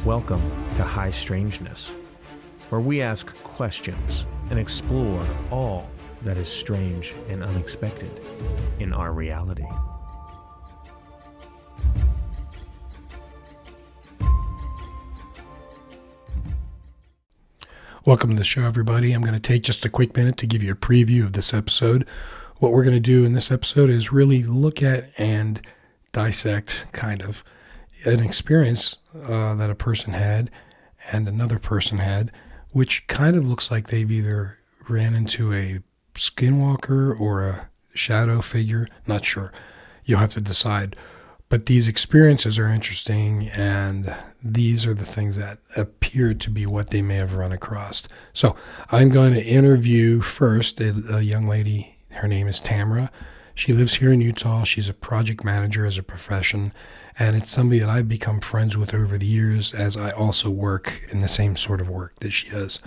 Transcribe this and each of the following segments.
Welcome to High Strangeness, where we ask questions and explore all that is strange and unexpected in our reality. Welcome to the show, everybody. I'm going to take just a quick minute to give you a preview of this episode. What we're going to do in this episode is really look at and dissect kind of an experience that a person had and another person had, which kind of looks like they've either ran into a skinwalker or a shadow figure. Not sure. You'll have to decide. But these experiences are interesting, and these are the things that appear to be what they may have run across. So I'm going to interview first a young lady. Her name is Tamara. She lives here in Utah. She's a project manager as a profession, and it's somebody that I've become friends with over the years, as I also work in the same sort of work that she does.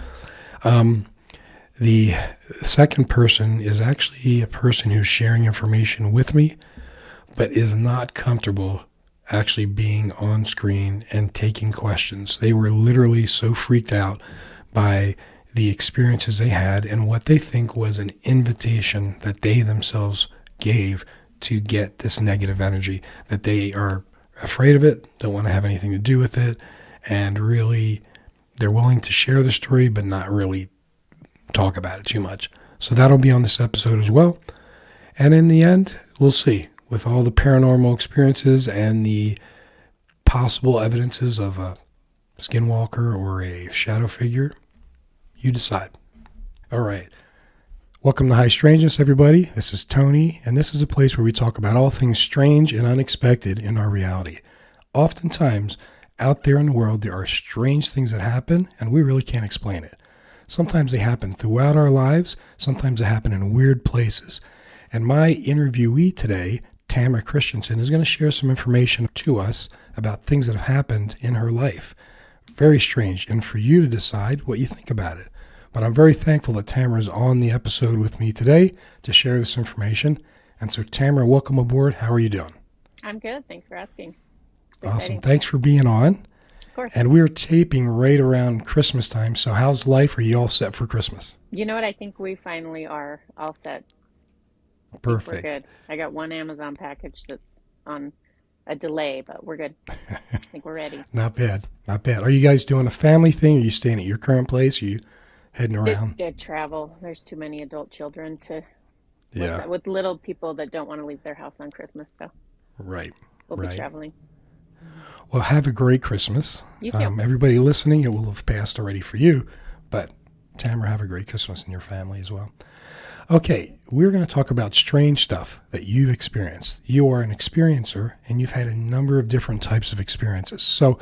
The second person is actually a person who's sharing information with me, but is not comfortable actually being on screen and taking questions. They were literally so freaked out by the experiences they had and what they think was an invitation that they themselves gave to get this negative energy, that they are afraid of it, don't want to have anything to do with it, and really they're willing to share the story but not really talk about it too much. So that'll be on this episode as well. And in the end, we'll see. With all the paranormal experiences and the possible evidences of a skinwalker or a shadow figure, you decide. All right. Welcome to High Strangeness, everybody. This is Tony, and this is a place where we talk about all things strange and unexpected in our reality. Oftentimes, out there in the world, there are strange things that happen, and we really can't explain it. Sometimes they happen throughout our lives. Sometimes they happen in weird places. And my interviewee today, Tamara Christensen, is going to share some information to us about things that have happened in her life. Very strange, and for you to decide what you think about it. But I'm very thankful that Tamara is on the episode with me today to share this information. And so, Tamara, welcome aboard. How are you doing? I'm good. Thanks for asking. Awesome. Thanks for being on. Of course. And we're taping right around Christmas time. So how's life? Are you all set for Christmas? You know what? I think we finally are all set. Perfect. We're good. I got one Amazon package that's on a delay, but we're good. I think we're ready. Not bad. Not bad. Are you guys doing a family thing? Are you staying at your current place? Are you heading around? Did travel. There's too many adult children Yeah. with little people that don't want to leave their house on Christmas. So Right. we'll be traveling. Well, have a great Christmas. You too. Everybody listening, it will have passed already for you, but Tamara, have a great Christmas and your family as well. Okay, we're going to talk about strange stuff that you've experienced. You are an experiencer, and you've had a number of different types of experiences. So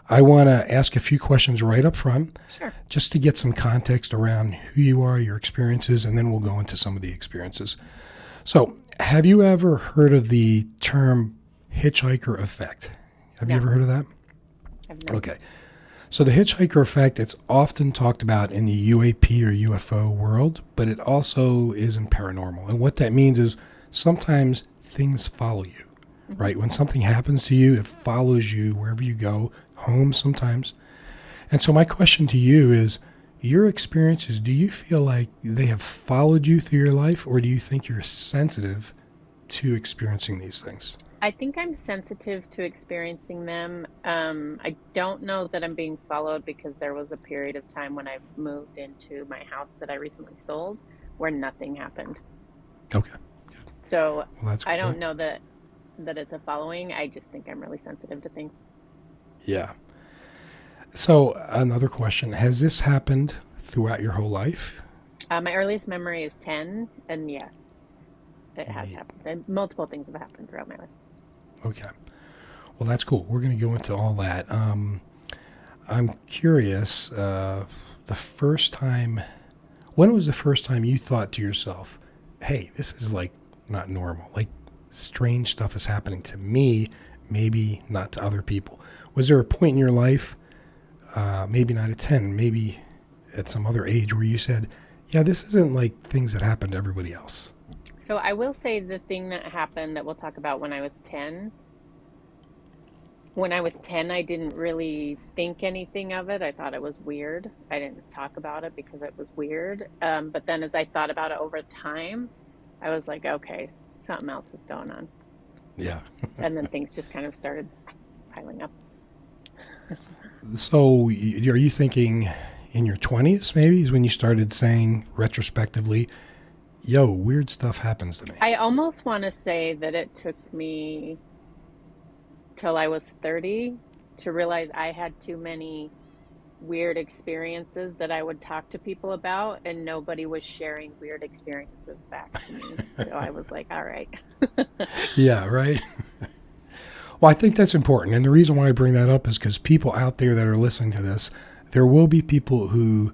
I want to ask a few questions right up front, Sure. just to get some context around who you are, your experiences, and then we'll go into some of the experiences. So have you ever heard of the term Hitchhiker Effect? Have you ever heard of that? I've never. Okay. So the Hitchhiker Effect, it's often talked about in the UAP or UFO world, but it also is in paranormal. And what that means is sometimes things follow you, right? When something happens to you, it follows you wherever you go, home sometimes. And so my question to you is, your experiences, do you feel like they have followed you through your life, or do you think you're sensitive to experiencing these things? I think I'm sensitive to experiencing them. I don't know that I'm being followed because there was a period of time when I moved into my house that I recently sold where nothing happened. Okay. Good. So Well, that's cool. I don't know that it's a following. I just think I'm really sensitive to things. Yeah. So another question, has this happened throughout your whole life? My earliest memory is 10, and yes, it has Neat. happened. And multiple things have happened throughout my life. Okay. Well, that's cool. We're going to go into all that. I'm curious, the first time, when was the first time you thought to yourself, hey, this is like not normal, like strange stuff is happening to me, maybe not to other people? Was there a point in your life, maybe not at 10, maybe at some other age, where you said, yeah, this isn't like things that happen to everybody else? So I will say the thing that happened that we'll talk about when I was 10 When I was 10, I didn't really think anything of it. I thought it was weird. I didn't talk about it because it was weird. But then as I thought about it over time, I was like, okay, something else is going on. Yeah. And then things just kind of started piling up. So, are you thinking in your 20s maybe is when you started saying retrospectively, yo, weird stuff happens to me? I almost want to say that it took me till I was 30 to realize I had too many weird experiences that I would talk to people about, and nobody was sharing weird experiences back to me. So I was like, all right. Yeah, right. Well, I think that's important. And the reason why I bring that up is because people out there that are listening to this, there will be people who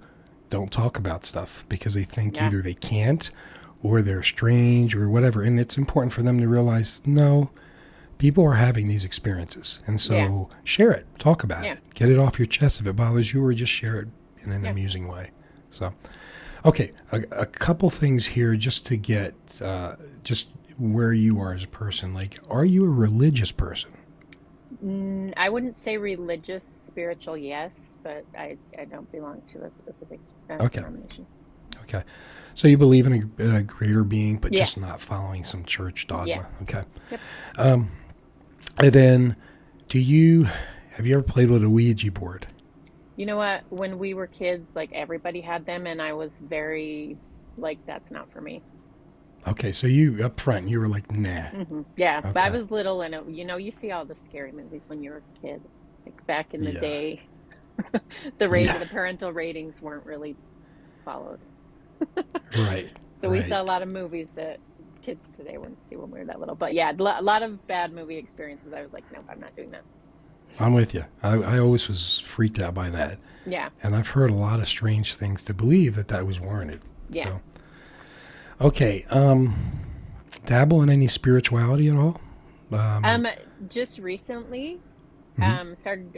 don't talk about stuff because they think Yeah. either they can't or they're strange or whatever. And it's important for them to realize, no, people are having these experiences. And Yeah. so share it, talk about Yeah. it, get it off your chest if it bothers you, or just share it in an Yeah. amusing way. So, okay, a couple things here just to get just where you are as a person. Like, are you a religious person? I wouldn't say religious, spiritual, yes, but I don't belong to a specific Okay. denomination. Okay. So you believe in a greater being, but Yeah. just not following some church Yeah. dogma. Okay. Yep. And then have you ever played with a Ouija board? You know what? When we were kids, like everybody had them, and I was very like, that's not for me. Okay. So you up front, you were like, nah. Yeah, but I Okay. was little, and you see all the scary movies when you're a kid, like back in the Yeah. day. Yeah. The parental ratings weren't really followed. Right. So we Right. saw a lot of movies that kids today wouldn't see when we were that little. But yeah, a lot of bad movie experiences. I was like, nope, I'm not doing that. I'm with you. I always was freaked out by that. Yeah, And I've heard a lot of strange things to believe that was warranted. yeah. So, okay. Dabble in any spirituality at all? Um, Um, just recently, mhm.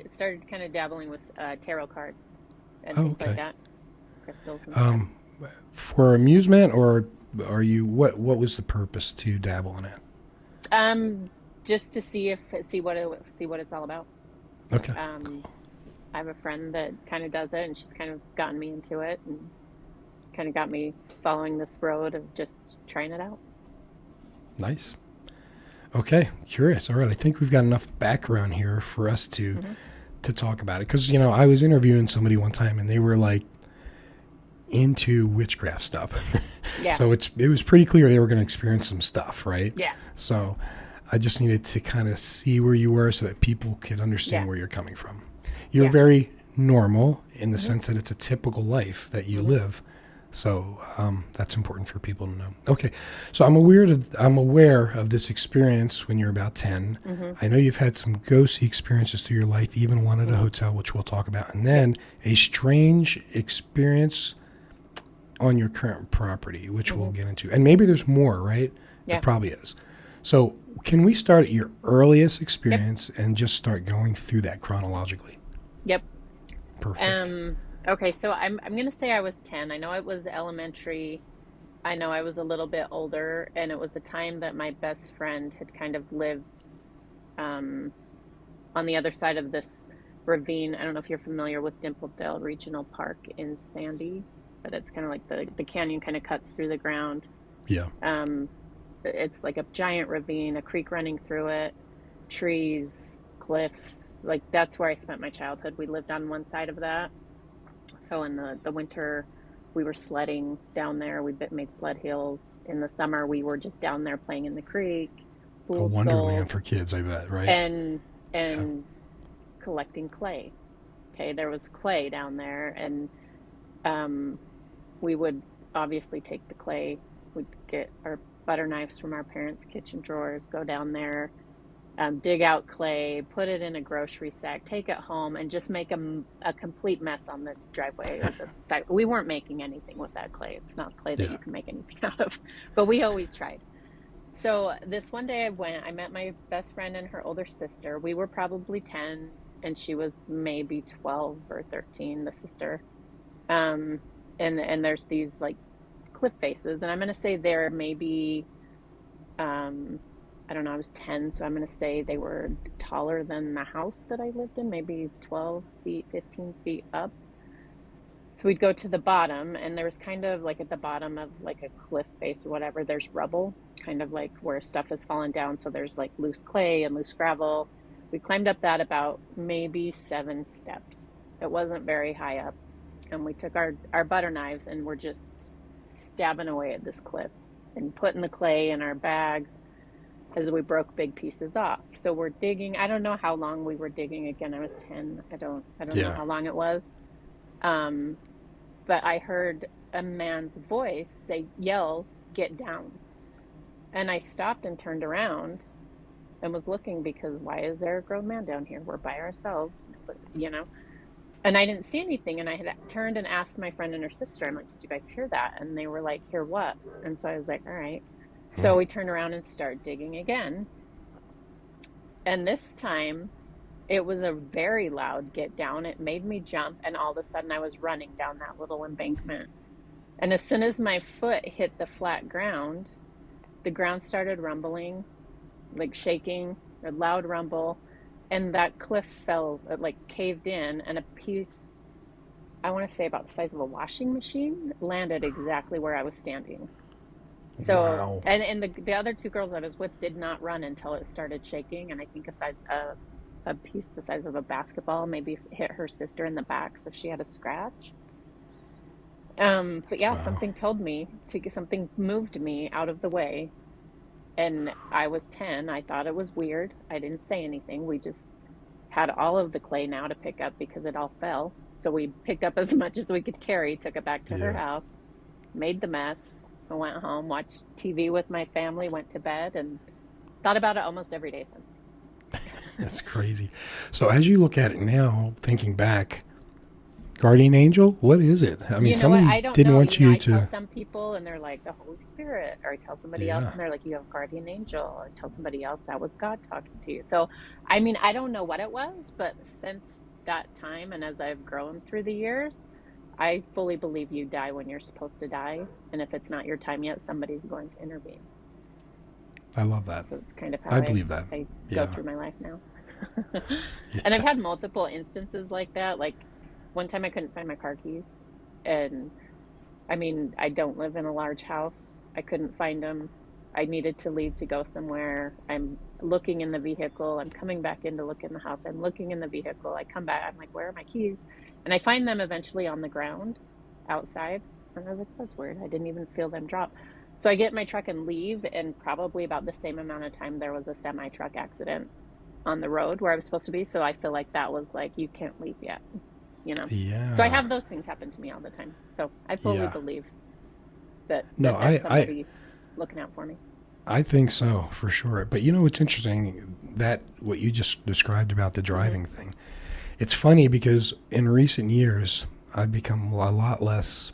started kind of dabbling with tarot cards and Oh, things like okay. that, crystals and stuff. Um, for amusement, or are you what was the purpose to dabble in it? Um, just to see what it's all about. Okay. Um, I have a friend that kind of does it, and she's kind of gotten me into it, and kind of got me following this road of just trying it out. Nice. Okay, curious. All right, I think we've got enough background here for us Hmm. to talk about it, because I was interviewing somebody one time and they were like into witchcraft stuff. Yeah, So it was pretty clear they were going to experience some stuff, right? yeah, So I just needed to kind of see where you were so that people could understand yeah, where you're coming from. You're yeah. very normal in the Hmm. sense that it's a typical life that you Hmm. live. So that's important for people to know. Okay, so I'm aware of this experience when you're about 10. Hmm. I know you've had some ghostly experiences through your life, even one at a Hmm. hotel, which we'll talk about, and Yep. then a strange experience on your current property, which we'll Hmm. get into. And maybe there's more, right? There Yeah. probably is. So can we start at your earliest Yep. experience and just start going through that chronologically? Yep. Perfect. Um, okay, so I'm gonna say I was 10. I know it was elementary. I know I was a little bit older, and it was the time that my best friend had kind of lived um on the other side of this ravine. I don't know if you're familiar with Dimpledale Regional Park in Sandy, but it's kind of like the canyon kind of cuts through the ground. Yeah. Um, it's like a giant ravine, a creek running through it, trees, cliffs. Like that's where I spent my childhood. We lived on one side of that. So in the winter, we were sledding down there. We made sled hills. In the summer, we were just down there playing in the creek, A fool's wonderland gold, for kids, I bet, right? and Yeah. and collecting clay. Okay, there was clay down there, and um, we would obviously take the clay. We'd get our butter knives from our parents' kitchen drawers, go down there, dig out clay, put it in a grocery sack, take it home, and just make a complete mess on the driveway or the side. We weren't making anything with that clay. It's not clay that Yeah. you can make anything out of, but we always tried. So this one day I met my best friend and her older sister. We were probably 10 and she was maybe 12 or 13, the sister. Um, and there's these like cliff faces, and I'm going to say they're maybe um I don't know, I was 10, so I'm going to say they were taller than the house that I lived in, maybe 12 feet, 15 feet up. So we'd go to the bottom, and there was kind of like at the bottom of like a cliff face or whatever, there's rubble, kind of like where stuff has fallen down. So there's like loose clay and loose gravel. We climbed up that about maybe 7 steps. It wasn't very high up. And we took our butter knives and we're just stabbing away at this cliff and putting the clay in our bags as we broke big pieces off. So we're digging. I don't know how long we were digging. Again, I was 10. I don't know Yeah. how long it was. Um, but I heard a man's voice yell, "Get down." And I stopped and turned around and was looking because why is there a grown man down here? We're by ourselves, you know? And I didn't see anything. And I had turned and asked my friend and her sister, I'm like, did you guys hear that? And they were like, hear what? And so I was like, all right. So we turned around and started digging again. And this time it was a very loud get down. It made me jump. And all of a sudden I was running down that little embankment. And as soon as my foot hit the flat ground, the ground started rumbling, like shaking, a loud rumble. And that cliff fell, it like caved in, and a piece, I want to say about the size of a washing machine, landed exactly where I was standing. So, Wow. and the other two girls I was with did not run until it started shaking, and I think a piece the size of a basketball maybe hit her sister in the back, so she had a scratch. But yeah, Wow. something moved me out of the way, and I was 10. I thought it was weird. I didn't say anything. We just had all of the clay now to pick up because it all fell. So we picked up as much as we could carry, took it back to her Yeah. house, made the mess. I went home, watched TV with my family, went to bed, and thought about it almost every day since. That's crazy. So as you look at it now, thinking back, guardian angel, what is it? I mean, You know what? somebody I don't didn't know. want You know, you I tell to. some people and they're like the Holy Spirit, or I tell somebody else Yeah. and they're like, you have a guardian angel. I tell somebody else that was God talking to you. So, I mean, I don't know what it was, but since that time and as I've grown through the years, I fully believe you die when you're supposed to die. And if it's not your time yet, somebody's going to intervene. I love that. So it's kind of how I believe that. I go Yeah. through my life now. And I've Yeah. had multiple instances like that. Like one time I couldn't find my car keys. And I mean, I don't live in a large house. I couldn't find them. I needed to leave to go somewhere. I'm looking in the vehicle. I'm coming back in to look in the house. I'm looking in the vehicle. I come back. I'm like, where are my keys? And I find them eventually on the ground outside. And I was like, that's weird. I didn't even feel them drop. So I get in my truck and leave. And probably about the same amount of time, there was a semi truck accident on the road where I was supposed to be. So I feel like that was like, you can't leave yet, you know? So I Yeah. have those things happen to me all the time. So I fully Yeah. believe that No, there's I somebody looking out for me. I think so for sure. But you know what's interesting, that what you just described about the Hmm. driving thing. It's funny because in recent years I've become a lot less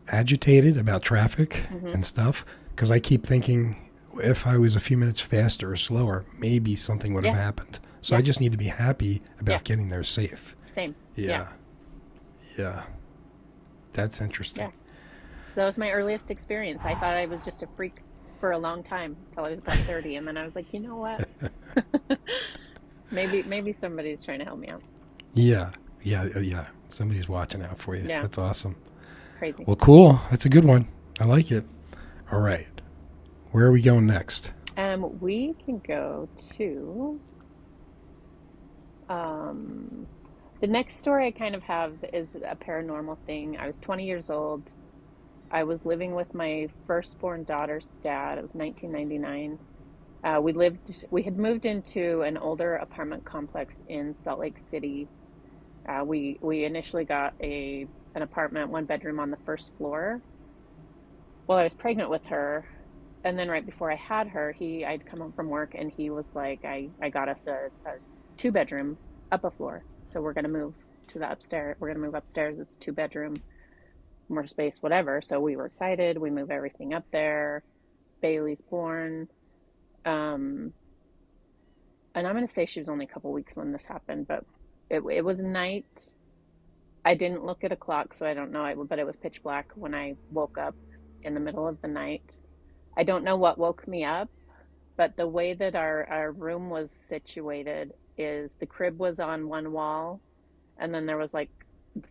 agitated about traffic Hmm. and stuff because I keep thinking if I was a few minutes faster or slower, maybe something would have Yeah. happened. So I Yeah. just need to be happy Yeah. about getting there safe. Same. Yeah. Yeah. Yeah. That's Yeah. interesting. So that was my earliest experience. I thought I was just a freak for a long time till I was about 30. And then I was like, you know what? Maybe somebody's trying to help me out. Yeah. Yeah. Yeah. Somebody's watching out for you. Yeah. That's awesome. Crazy. Well, cool. That's a good one. I like it. All right. Where are we going next? We can go to um the next story I kind of have is a paranormal thing. I was 20 years old. I was living with my firstborn daughter's dad. It was 1999. We had moved into an older apartment complex in Salt Lake City. We initially got an apartment, one bedroom on the first floor. Well, I was pregnant with her, and then right before I had her, I'd come home from work, and he was like, I got us a two bedroom up a floor, so we're gonna move to the upstairs. We're gonna move upstairs. It's a two bedroom, more space, whatever. So we were excited. We move everything up there. Bailey's born. Um, and I'm gonna say she was only a couple weeks when this happened, but it was night. I didn't look at a clock, so I don't know. But it was pitch black when I woke up in the middle of the night. I don't know what woke me up. but the way that our room was situated is the crib was on one wall, and then there was like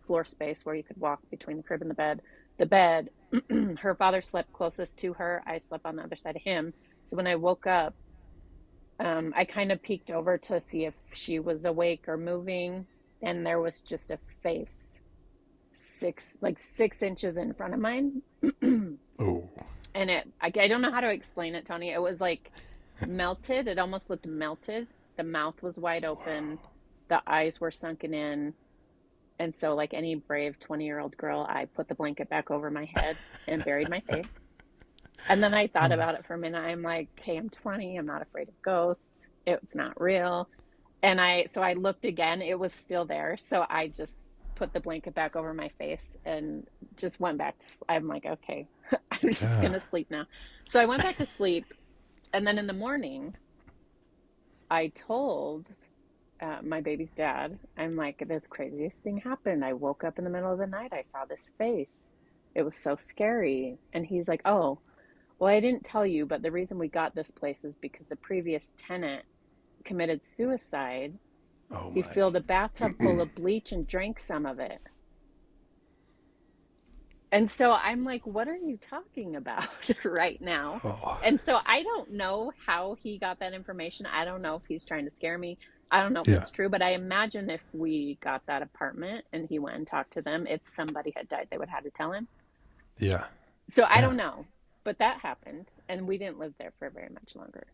floor space where you could walk between the crib and the bed. The bed, her father slept closest to her. I slept on the other side of him. So when I woke up, I kind of peeked over to see if she was awake or moving, and there was just a face 6 inches in front of mine. Oh. And I don't know how to explain it, Tony. It was like melted. It almost looked melted. The mouth was wide open. The eyes were sunken in. And so, like any brave 20-year-old girl, I put the blanket back over my head and buried my face. And then I thought about it for a minute. I'm like, hey, I'm 20. I'm not afraid of ghosts. It's not real. And so I looked again. It was still there. So I just put the blanket back over my face and just went back to sleep. I'm like, okay, I'm just going to sleep now. So I went back to sleep. And then in the morning, I told my baby's dad, I'm like, the craziest thing happened. I woke up in the middle of the night. I saw this face. It was so scary. And he's like, oh, well, I didn't tell you, but the reason we got this place is because the previous tenant committed suicide. Oh He my. filled a bathtub full of bleach and drank some of it. And so I'm like, what are you talking about right now? Oh. And so I don't know how he got that information. I don't know if he's trying to scare me. I don't know if Yeah. it's true, but I imagine if we got that apartment and he went and talked to them, if somebody had died, they would have had to tell him. Yeah. So I don't know, but that happened, and we didn't live there for very much longer.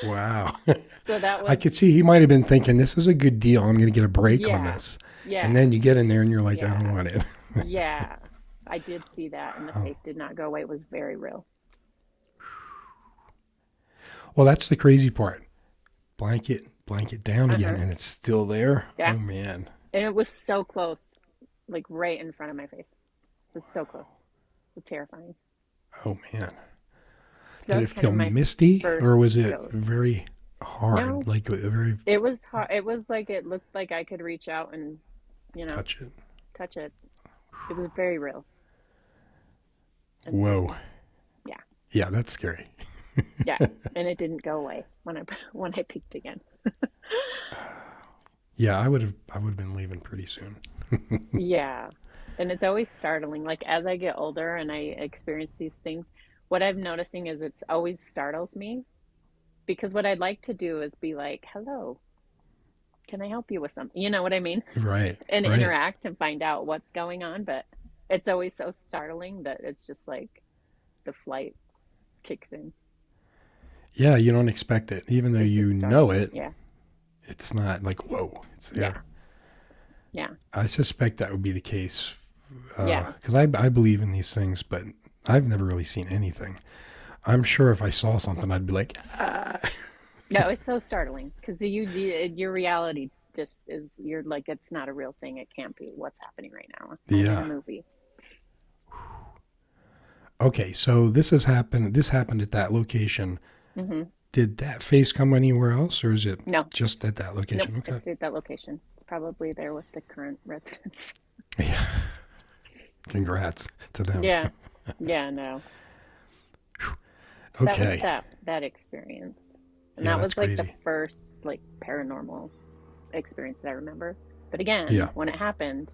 Wow. So that was, I could see he might have been thinking, this is a good deal. I'm going to get a break on yeah, this. yeah, And then you get in there and you're like, I yeah, don't want it. yeah. I did see that, and the face did not go away. It was very real. Well, that's the crazy part. Blanket down again, Uh-huh. and it's still there. Yeah. Oh man. And it was so close, like right in front of my face. It was so close. It was terrifying. Oh man. So Did that it was kind feel of my misty, or first was it ghost. very hard? No, Like a very it was hard. It was like it looked like I could reach out and, touch it? touch it. It was very real and Whoa. scary. Yeah, Yeah, that's scary. yeah. And it didn't go away when I peeked again. Yeah, I would have been leaving pretty soon. Yeah. And it's always startling. Like as I get older and I experience these things, what I'm noticing is it's always startles me, because what I'd like to do is be like, hello, can I help you with something? You know what I mean? Right. And Right. interact and find out what's going on. But it's always so startling that it's just like the flight kicks in. Yeah, you don't expect it. Even though It's you just know startling. it, Yeah. it's not like, whoa, it's Yeah. there. Yeah. I suspect that would be the case. Yeah. Because I believe in these things, but I've never really seen anything. I'm sure if I saw something, I'd be like, ah. No, it's so startling because your reality just is, you're like, it's not a real thing. It can't be what's happening right now. I'm in a Yeah. movie. Okay, so this happened at that location. Mm-hmm. Did that face come anywhere else, or is it No, just at that location? nope. Okay. It's at that location. It's probably there with the current residents. Yeah. Congrats to them. Yeah. Yeah, no. So Okay. that was that experience. And Yeah, that that's was like the crazy. first like paranormal experience that I remember. But again, Yeah. when it happened,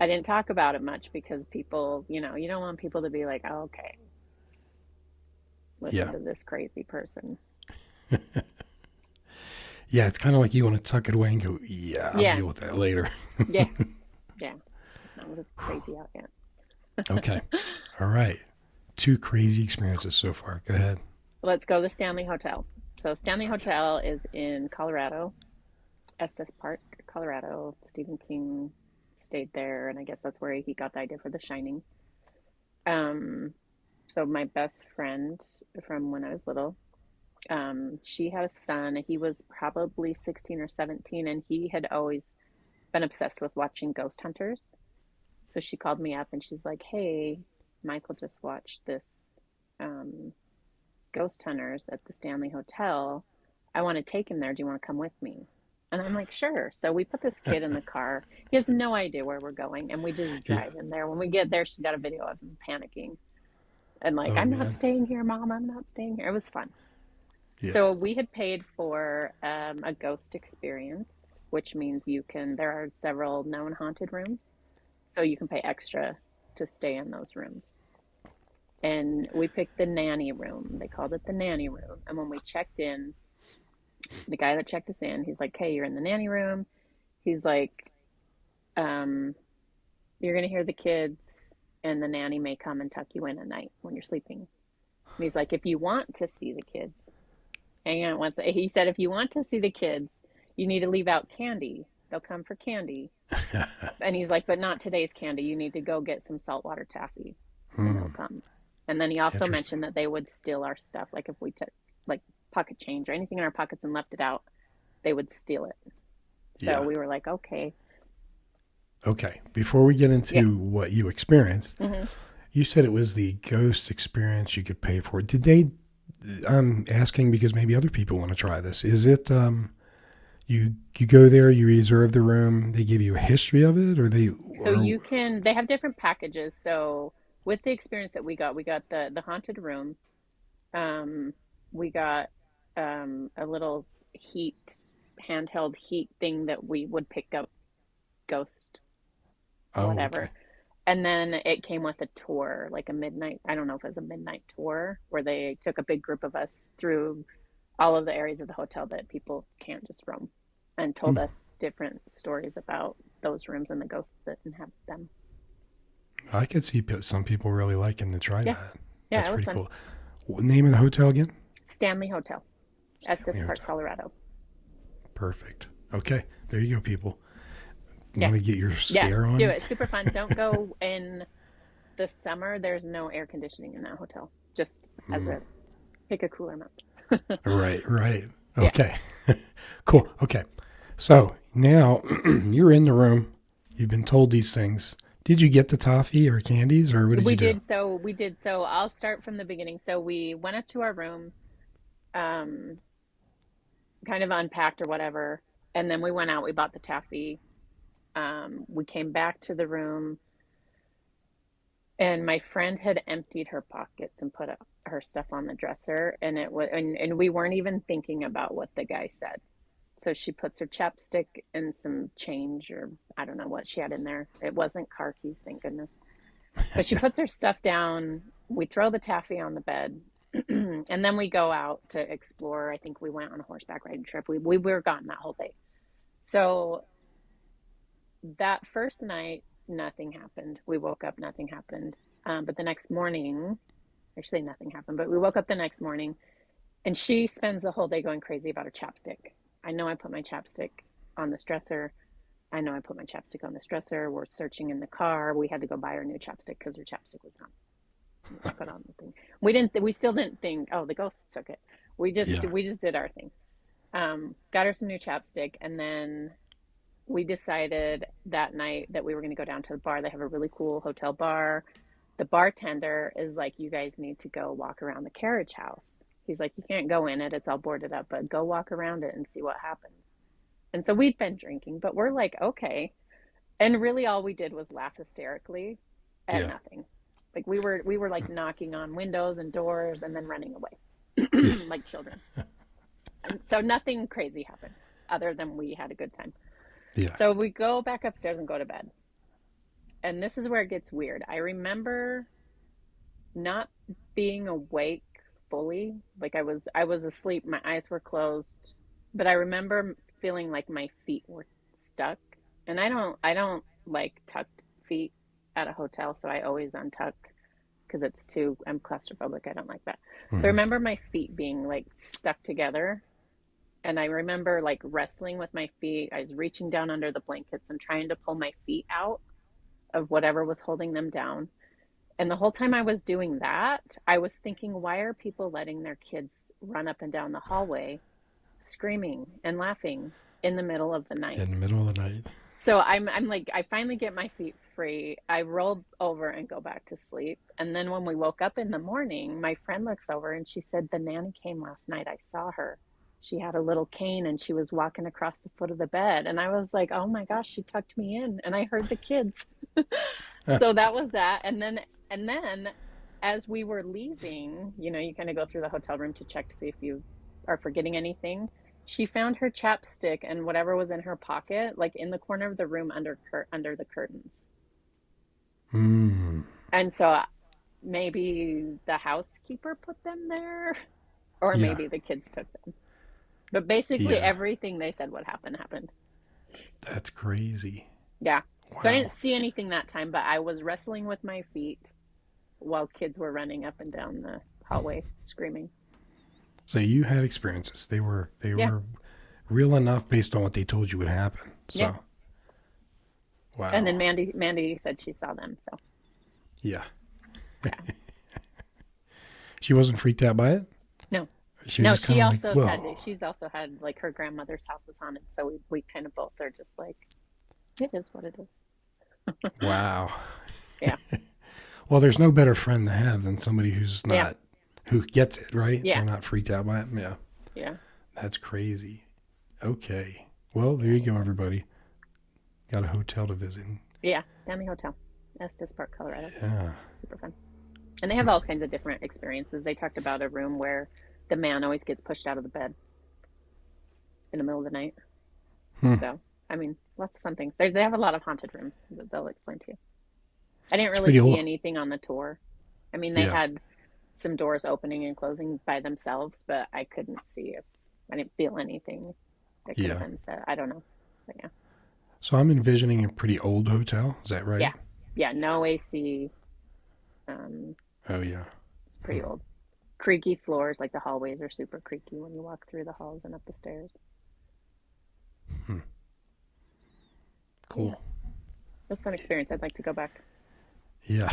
I didn't talk about it much because people, you don't want people to be like, oh, okay, listen Yeah. to this crazy person. Yeah, it's kind of like you want to tuck it away and go, yeah, I'll Yeah. deal with that later. Yeah. Yeah. It's not crazy out yet. Okay. All right. 2 crazy experiences so far. Go ahead. Let's go to the Stanley Hotel. So Stanley Hotel is in Colorado, Estes Park, Colorado. Stephen King stayed there, and I guess that's where he got the idea for The Shining. So my best friend from when I was little, she had a son. He was probably 16 or 17, and he had always been obsessed with watching ghost hunters. So she called me up and she's like, hey, Michael just watched this ghost hunters at the Stanley Hotel. I want to take him there. Do you want to come with me? And I'm like, sure. So we put this kid in the car. He has no idea where we're going, and we just drive him there. When we get there, she's got a video of him panicking. And like, Oh I'm not man. staying here, Mom. I'm not staying here. It was fun. Yeah. So we had paid for a ghost experience, which means there are several known haunted rooms. So you can pay extra to stay in those rooms. And we picked the nanny room. They called it the nanny room. And when we checked in, the guy that checked us in, he's like, "Hey, you're in the nanny room." He's like, um, "You're gonna hear the kids, and the nanny may come and tuck you in at night when you're sleeping." And he's like, "If you want to see the kids, hang on one second." He said, "If you want to see the kids, you need to leave out candy. They'll come for candy." And he's like, "But not today's candy. You need to go get some saltwater taffy, and they'll Hmm. come." And then he also Interesting. mentioned that they would steal our stuff. Like if we took like pocket change or anything in our pockets and left it out, they would steal it. So Yeah. we were like, okay, Okay. Before we get yeah. into what you experienced, Hmm. you said it was the ghost experience you could pay for. Did they? I'm asking because maybe other people want to try this. Is it? You go there, you reserve the room. They give you a history of it, or they So or they have different packages. So with the experience that we got the haunted room. Um, we got a little heat handheld heat thing that we would pick up ghost oh, okay. whatever. And then it came with a tour, like a midnight, I don't know if it was a midnight tour, where they took a big group of us through all of the areas of the hotel that people can't just roam and told Hmm. us different stories about those rooms and the ghosts that inhabit them. I could see some people really liking to try Yeah, that. yeah, That's it was pretty fun. cool. Name of the hotel again? Stanley Hotel, Estes Stanley Park, Hotel. Colorado. Perfect. Okay, there you go, people. You Yeah, want to get your yeah, scare do on? it. Super fun. Don't go in the summer. There's no air conditioning in that hotel. Just as Mm, a pick a cooler month. right, right. Yeah, Okay, yeah. cool. Okay, so now you're in the room. You've been told these things. Did you get the toffee or candies, or what did you do? We did so. I'll start from the beginning. So we went up to our room, um, kind of unpacked or whatever, and then we went out. We bought the taffy. We came back to the room, and my friend had emptied her pockets and put her stuff on the dresser, and and we weren't even thinking about what the guy said. So she puts her chapstick and some change, or I don't know what she had in there. It wasn't car keys, thank goodness. But she Yeah. puts her stuff down. We throw the taffy on the bed, and then we go out to explore. I think we went on a horseback riding trip. We were gone that whole day. So that first night, nothing happened. We woke up, nothing happened. But the next morning, actually, nothing happened. But we woke up the next morning, and she spends the whole day going crazy about her chapstick. I know I put my chapstick on this dresser. I know I put my chapstick on this dresser. We're searching in the car. We had to go buy her new chapstick because her chapstick was gone. She put on the thing. We still didn't think, oh, the ghosts took it. Yeah. We just did our thing. Got her some new chapstick, and then we decided that night that we were going to go down to the bar. They have a really cool hotel bar. The bartender is like, "You guys need to go walk around the carriage house." He's like, "You can't go in it, it's all boarded up, but go walk around it and see what happens." And so we'd been drinking, but we're like, okay. And really all we did was laugh hysterically at Yeah. nothing. Like we were like knocking on windows and doors and then running Yeah. away like children. And so nothing crazy happened other than we had a good time. Yeah. So we go back upstairs and go to bed. And this is where it gets weird. I remember not being awake fully. Like I was asleep, my eyes were closed, but I remember feeling like my feet were stuck. And I don't like tucked feet at a hotel, so I always untuck because I'm claustrophobic. I don't like that. So I Hmm. remember my feet being like stuck together. And I remember like wrestling with my feet. I was reaching down under the blankets and trying to pull my feet out of whatever was holding them down. And the whole time I was doing that, I was thinking, why are people letting their kids run up and down the hallway screaming and laughing in the middle of the night? In the middle of the night. So I'm like, I finally get my feet free. I roll over and go back to sleep. And then when we woke up in the morning, my friend looks over and she said, "The nanny came last night. I saw her. She had a little cane and she was walking across the foot of the bed." And I was like, oh my gosh, she tucked me in and I heard the kids. So that was that. And then as we were leaving, you kind of go through the hotel room to check to see if you are forgetting anything. She found her chapstick and whatever was in her pocket, like in the corner of the room under the curtains. Hmm. And so maybe the housekeeper put them there, or Yeah. maybe the kids took them. But basically, Yeah. everything they said would happen happened. That's crazy. Yeah. So I didn't Wow. see anything that time, but I was wrestling with my feet while kids were running up and down the hallway screaming. So you had experiences. They were Yeah. real enough based on what they told you would happen. Yeah. So And then wow. Mandy said she saw them. So Yeah. yeah. She wasn't freaked out by it? No. She was No, just kind of like, whoa. she's also had like her grandmother's house is haunted. So we kind of both are just like, it is what it is. Wow. Yeah. Well, there's no better friend to have than somebody who's Yeah. not, who gets it, right? Yeah. They're not freaked out by it. Yeah. Yeah. That's crazy. Okay. Well, there you go, everybody. Got a hotel to visit. Yeah. Stanley Hotel, Estes Park, Colorado. Yeah. Super fun. And they have all kinds of different experiences. They talked about a room where the man always gets pushed out of the bed in the middle of the night. Hmm. So, I mean, lots of fun things. They have a lot of haunted rooms that they'll explain to you. I didn't It's really pretty see old. anything on the tour. I mean, they Yeah. had some doors opening and closing by themselves, but I couldn't see if I didn't feel anything that could have Yeah. been said. I don't know. But yeah. So I'm envisioning a pretty old hotel. Is that right? Yeah. Yeah. No AC. Um, Oh, yeah. it's pretty old. Creaky floors, like the hallways are super creaky when you walk through the halls and up the stairs. Hmm. Yeah. Cool. It was a fun experience. I'd like to go back. Yeah.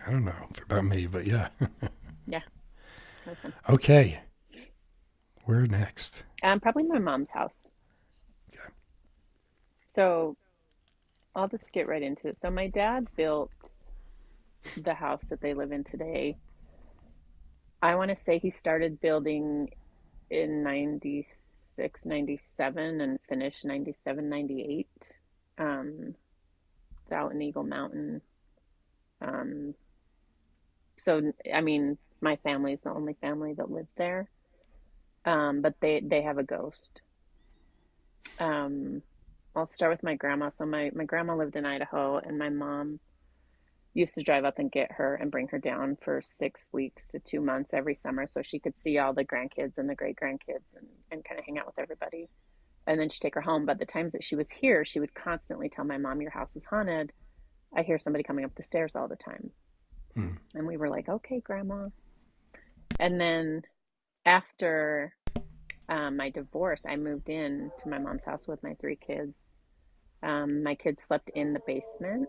I don't know about me, but yeah. Yeah. That was fun. Okay. Where next? Probably my mom's house. Okay. So I'll just get right into it. So my dad built the house that they live in today. I want to say he started building in 96, 97, and finished 97, 98. It's out in Eagle Mountain. Um, so, I mean, my family is the only family that lived there. But they have a ghost. Um, I'll start with my grandma. So my grandma lived in Idaho, and my mom used to drive up and get her and bring her down for 6 weeks to 2 months every summer so she could see all the grandkids and the great grandkids and kind of hang out with everybody. And then she'd take her home. But the times that she was here, she would constantly tell my mom, "Your house is haunted. I hear somebody coming up the stairs all the time." Hmm. And we were like, "Okay, grandma." And then after my divorce, I moved in to my mom's house with my three kids. My kids slept in the basement,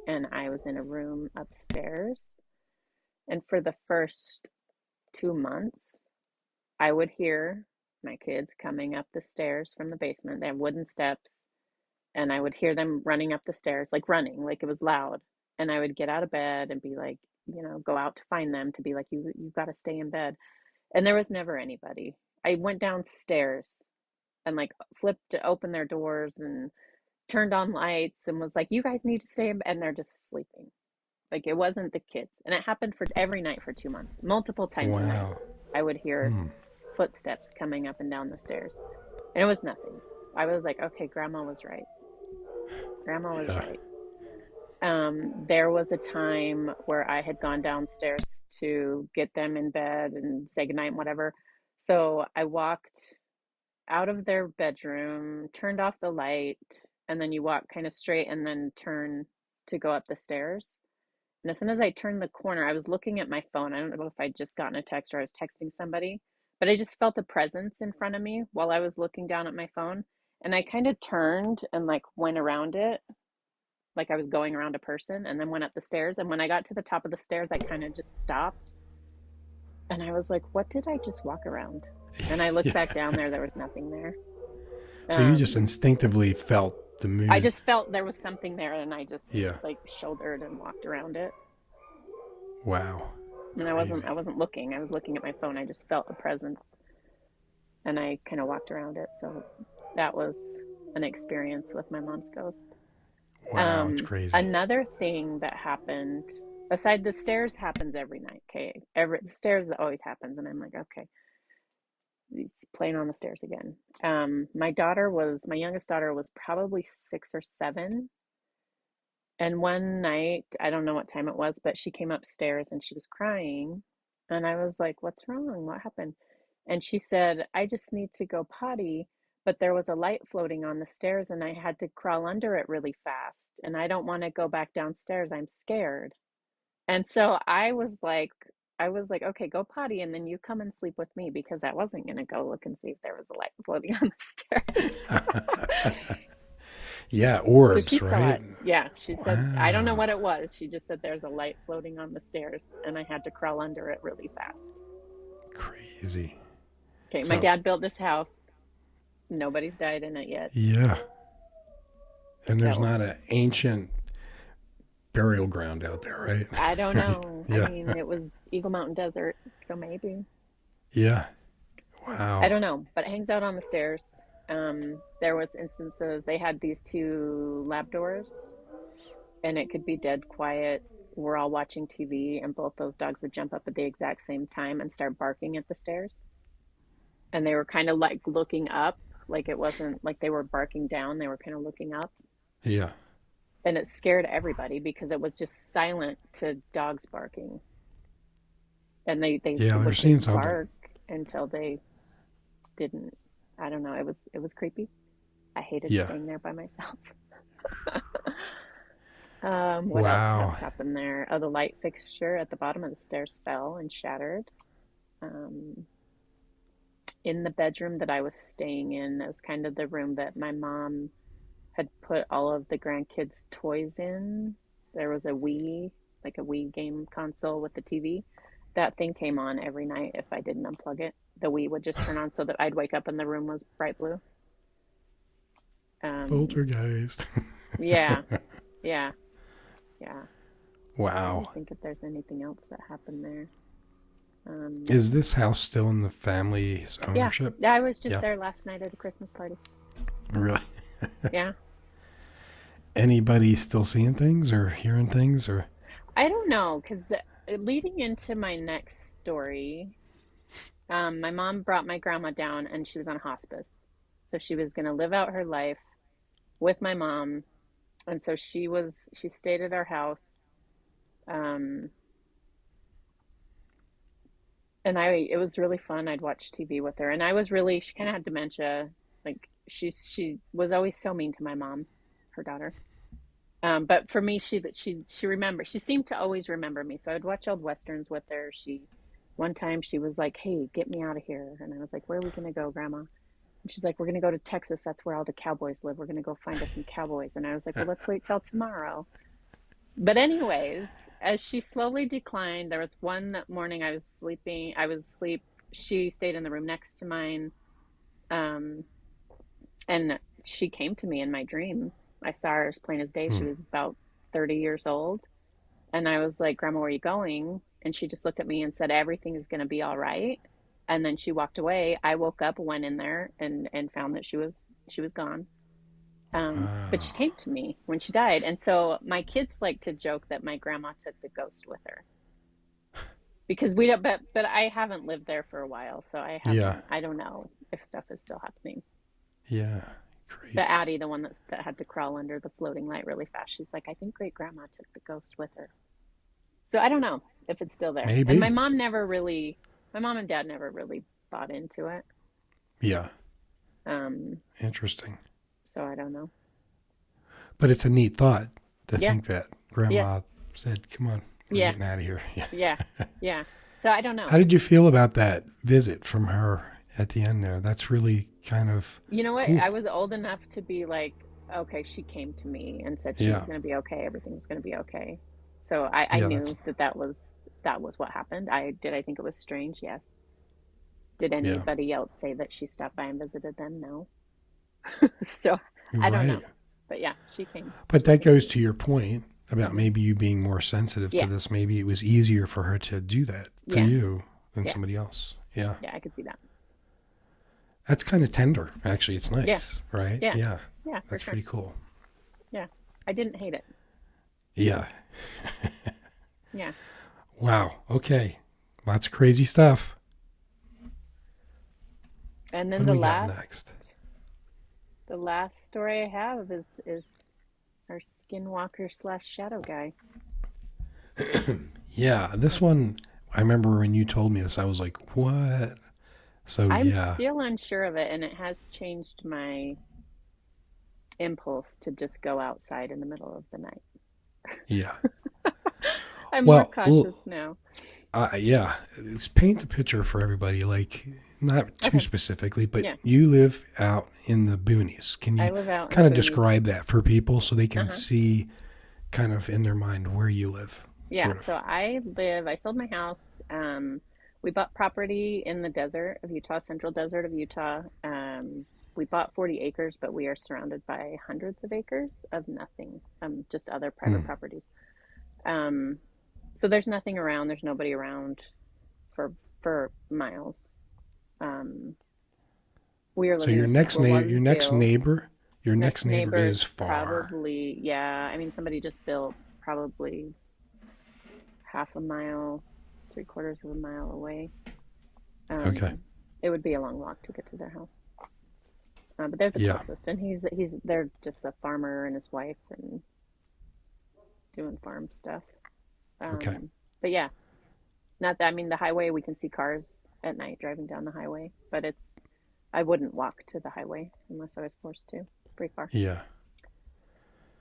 and I was in a room upstairs. And for the first 2 months, I would hear my kids coming up the stairs from the basement. They have wooden steps, and I would hear them running up the stairs, like running, like it was loud. And I would get out of bed and be like, go out to find them to be like, you got to stay in bed. And there was never anybody. I went downstairs and like flipped to open their doors and turned on lights and was like, "You guys need to stay in bed," and they're just sleeping. Like it wasn't the kids. And it happened for every night for 2 months, multiple times a night. Wow. I would hear Hmm. footsteps coming up and down the stairs. And it was nothing. I was like, okay, grandma was right. Grandma was Yeah. right. There was a time where I had gone downstairs to get them in bed and say goodnight and whatever. So I walked out of their bedroom, turned off the light, and then you walk kind of straight and then turn to go up the stairs. And as soon as I turned the corner, I was looking at my phone. I don't know if I'd just gotten a text or I was texting somebody, but I just felt a presence in front of me while I was looking down at my phone. And I kind of turned and like went around it, like I was going around a person, and then went up the stairs. And when I got to the top of the stairs, I kind of just stopped. And I was like, what did I just walk around? And I looked back Yeah. down there was nothing there. So you just Um, instinctively felt the I mood. just felt there was something there, and I just Yeah. like shouldered and walked around it. Wow. And Crazy. I wasn't looking. I was looking at my phone. I just felt a presence, and I kind of walked around it. So that was an experience with my mom's ghost. Wow. It's crazy. Another thing that happened Aside, the stairs happens every night. Okay, the stairs always happens, and I'm like, okay, it's playing on the stairs again. My youngest daughter was probably 6 or 7, and one night, I don't know what time it was, but she came upstairs and she was crying, and I was like, "What's wrong? What happened?" And she said, "I just need to go potty." But there was a light floating on the stairs, and I had to crawl under it really fast. And I don't want to go back downstairs. I'm scared. And so I was like, okay, go potty and then you come and sleep with me because I wasn't gonna go look and see if there was a light floating on the stairs. Yeah, So she orbs, saw right? it. Yeah, she said, I don't know Wow. what it was. She just said there's a light floating on the stairs and I had to crawl under it really fast. Crazy. Okay, my So, dad built this house. Nobody's died in it yet. yeah. And there's So not an ancient burial ground out there, right? I don't know. I Yeah. mean, it was Eagle Mountain Desert, so maybe. Yeah. I Wow. don't know, but it hangs out on the stairs. There was instances they had these two Labradors, and it could be dead quiet. We're all watching TV, and both those dogs would jump up at the exact same time and start barking at the stairs. And they were kind of like looking up, like it wasn't like they were barking down. They were kind of looking up, Yeah. and it scared everybody because it was just silent to dogs barking, and they Yeah, they're would seeing just something. bark until they didn't. I don't know. It was creepy. I hated Yeah. staying there by myself. What else has Wow. happened there? Oh, the light fixture at the bottom of the stairs fell and shattered. Um, in the bedroom that I was staying in, it was kind of the room that my mom had put all of the grandkids' toys in. There was like a Wii game console with the TV. That thing came on every night if I didn't unplug it. The Wii would just turn on so that I'd wake up and the room was bright blue. Um, Poltergeist. yeah, yeah, yeah. Trying to Wow. think if there's anything else that happened there. Um, Is this house still in the family's yeah, ownership? yeah. I was just Yeah. there last night at a Christmas party. Really? Yeah, Anybody still seeing things or hearing things or? I don't know because leading into my next story, my mom brought my grandma down and she was on hospice, so she was gonna live out her life with my mom, and so she stayed at our house. Um, and it was really fun. I'd watch TV with her, and she kind of had dementia. Like she was always so mean to my mom, her daughter. But for me, she remembered. She seemed to always remember me. So I'd watch old westerns with her. One time she was like, "Hey, get me out of here," and I was like, "Where are we gonna go, Grandma?" And she's like, "We're gonna go to Texas. That's where all the cowboys live. We're gonna go find us some cowboys." And I was like, "Well, let's wait till tomorrow." But anyways, as she slowly declined, there was one morning I was sleeping. I was asleep. She stayed in the room next to mine, um, and she came to me in my dream. I saw her as plain as day. She Hmm. was about 30 years old, and I was like, "Grandma, where are you going?" And she just looked at me and said, "Everything is going to be all right." And then she walked away. I woke up, went in there, and found that she was gone. But she Wow. came to me when she died. And so my kids like to joke that my grandma took the ghost with her because we don't, but I haven't lived there for a while. So Yeah. I don't know if stuff is still happening. Yeah. But Crazy. Addie, the one that had to crawl under the floating light really fast, she's like, I think great grandma took the ghost with her. So I don't know if it's still there. And Maybe. my mom and dad never really bought into it. Yeah. Um, Interesting. so I don't know. But it's a neat thought to Yeah, think that yeah, grandma said, come on, we're yeah, getting out of here. Yeah. yeah, yeah. So I don't know. How did you feel about that visit from her at the end there? That's really kind of You know what? I cool. was old enough to be like, okay, she came to me and said she was Yeah. going to be okay. Everything was going to be okay. So I Yeah, that's, knew that was what happened. I think it was strange. Yes. Did yeah. anybody else say that she stopped by and visited them? No. So You're I don't know. right. But yeah, she came. But that goes to your point about Hmm. maybe you being more sensitive to Yeah. this. Maybe it was easier for her to do that for Yeah. you than Yeah. somebody else. Yeah. Yeah. I could see that. That's kind of tender. Actually, it's Yeah. nice, right? Yeah. Yeah. Yeah, for That's sure. pretty cool. Yeah. I didn't hate it. Yeah. Yeah. Wow. Okay. Lots of crazy stuff. And then What do we got next? the last story I have is our Skinwalker slash shadow guy. Yeah, this one, I remember when you told me this, I was like, what? So, I'm yeah. still unsure of it, and it has changed my impulse to just go outside in the middle of the night. Yeah. I'm more Well, cautious now. yeah, it's paint the picture for everybody. Like, not too Okay. specifically, but Yeah. you live out in the boonies. Can I you live out in the kind of boonies. describe that for people so they can Uh-huh. see kind of in their mind where you live, Yeah, sort so of? I sold my house. We bought property in the desert of Utah, central desert of Utah. We bought 40 acres, but we are surrounded by hundreds of acres of nothing, just other private Hmm. properties. Um, so there's nothing around, there's nobody around for miles. Um, we are So living in your next Squirwalsville. neighbor, your next Next neighbor neighbor's is far. probably, yeah, I mean, somebody just built probably half a mile, three quarters of a mile away. Okay. Um, it would be a long walk to get to their house. But they're the Yeah. closest, and they're just a farmer and his wife and doing farm stuff. Okay. But yeah, not that, I mean, the highway, we can see cars at night driving down the highway, but I wouldn't walk to the highway unless I was forced to. It's pretty far. Yeah.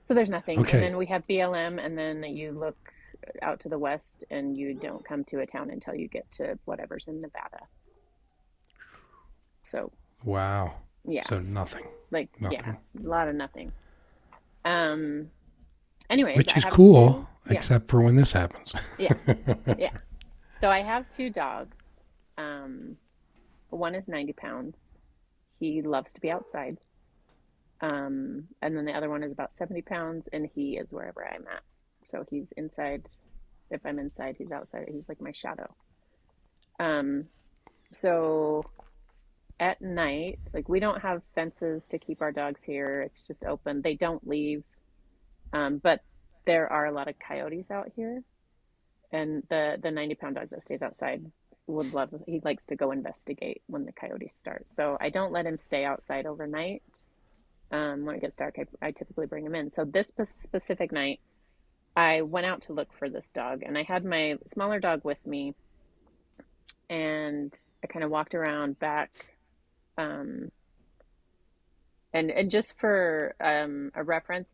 So there's nothing. And Okay. then we have BLM, and then you look out to the west and you don't come to a town until you get to whatever's in Nevada. So Wow. yeah, So nothing. yeah, Nothing. a lot of nothing. Um, anyways, Which I is have cool, yeah, except for when this happens. yeah, yeah. So I have two dogs. Um, one is 90 pounds. He loves to be outside. And then the other one is about 70 pounds, and he is wherever I'm at. So he's inside. If I'm inside, he's outside. He's like my shadow. Um, so at night, like, we don't have fences to keep our dogs here. It's just open. They don't leave. But there are a lot of coyotes out here, and the 90-pound dog that stays outside would love. He likes to go investigate when the coyotes start. So I don't let him stay outside overnight. When it gets dark, I typically bring him in. So this specific night, I went out to look for this dog, and I had my smaller dog with me, and I kind of walked around back. Um, and just for a reference,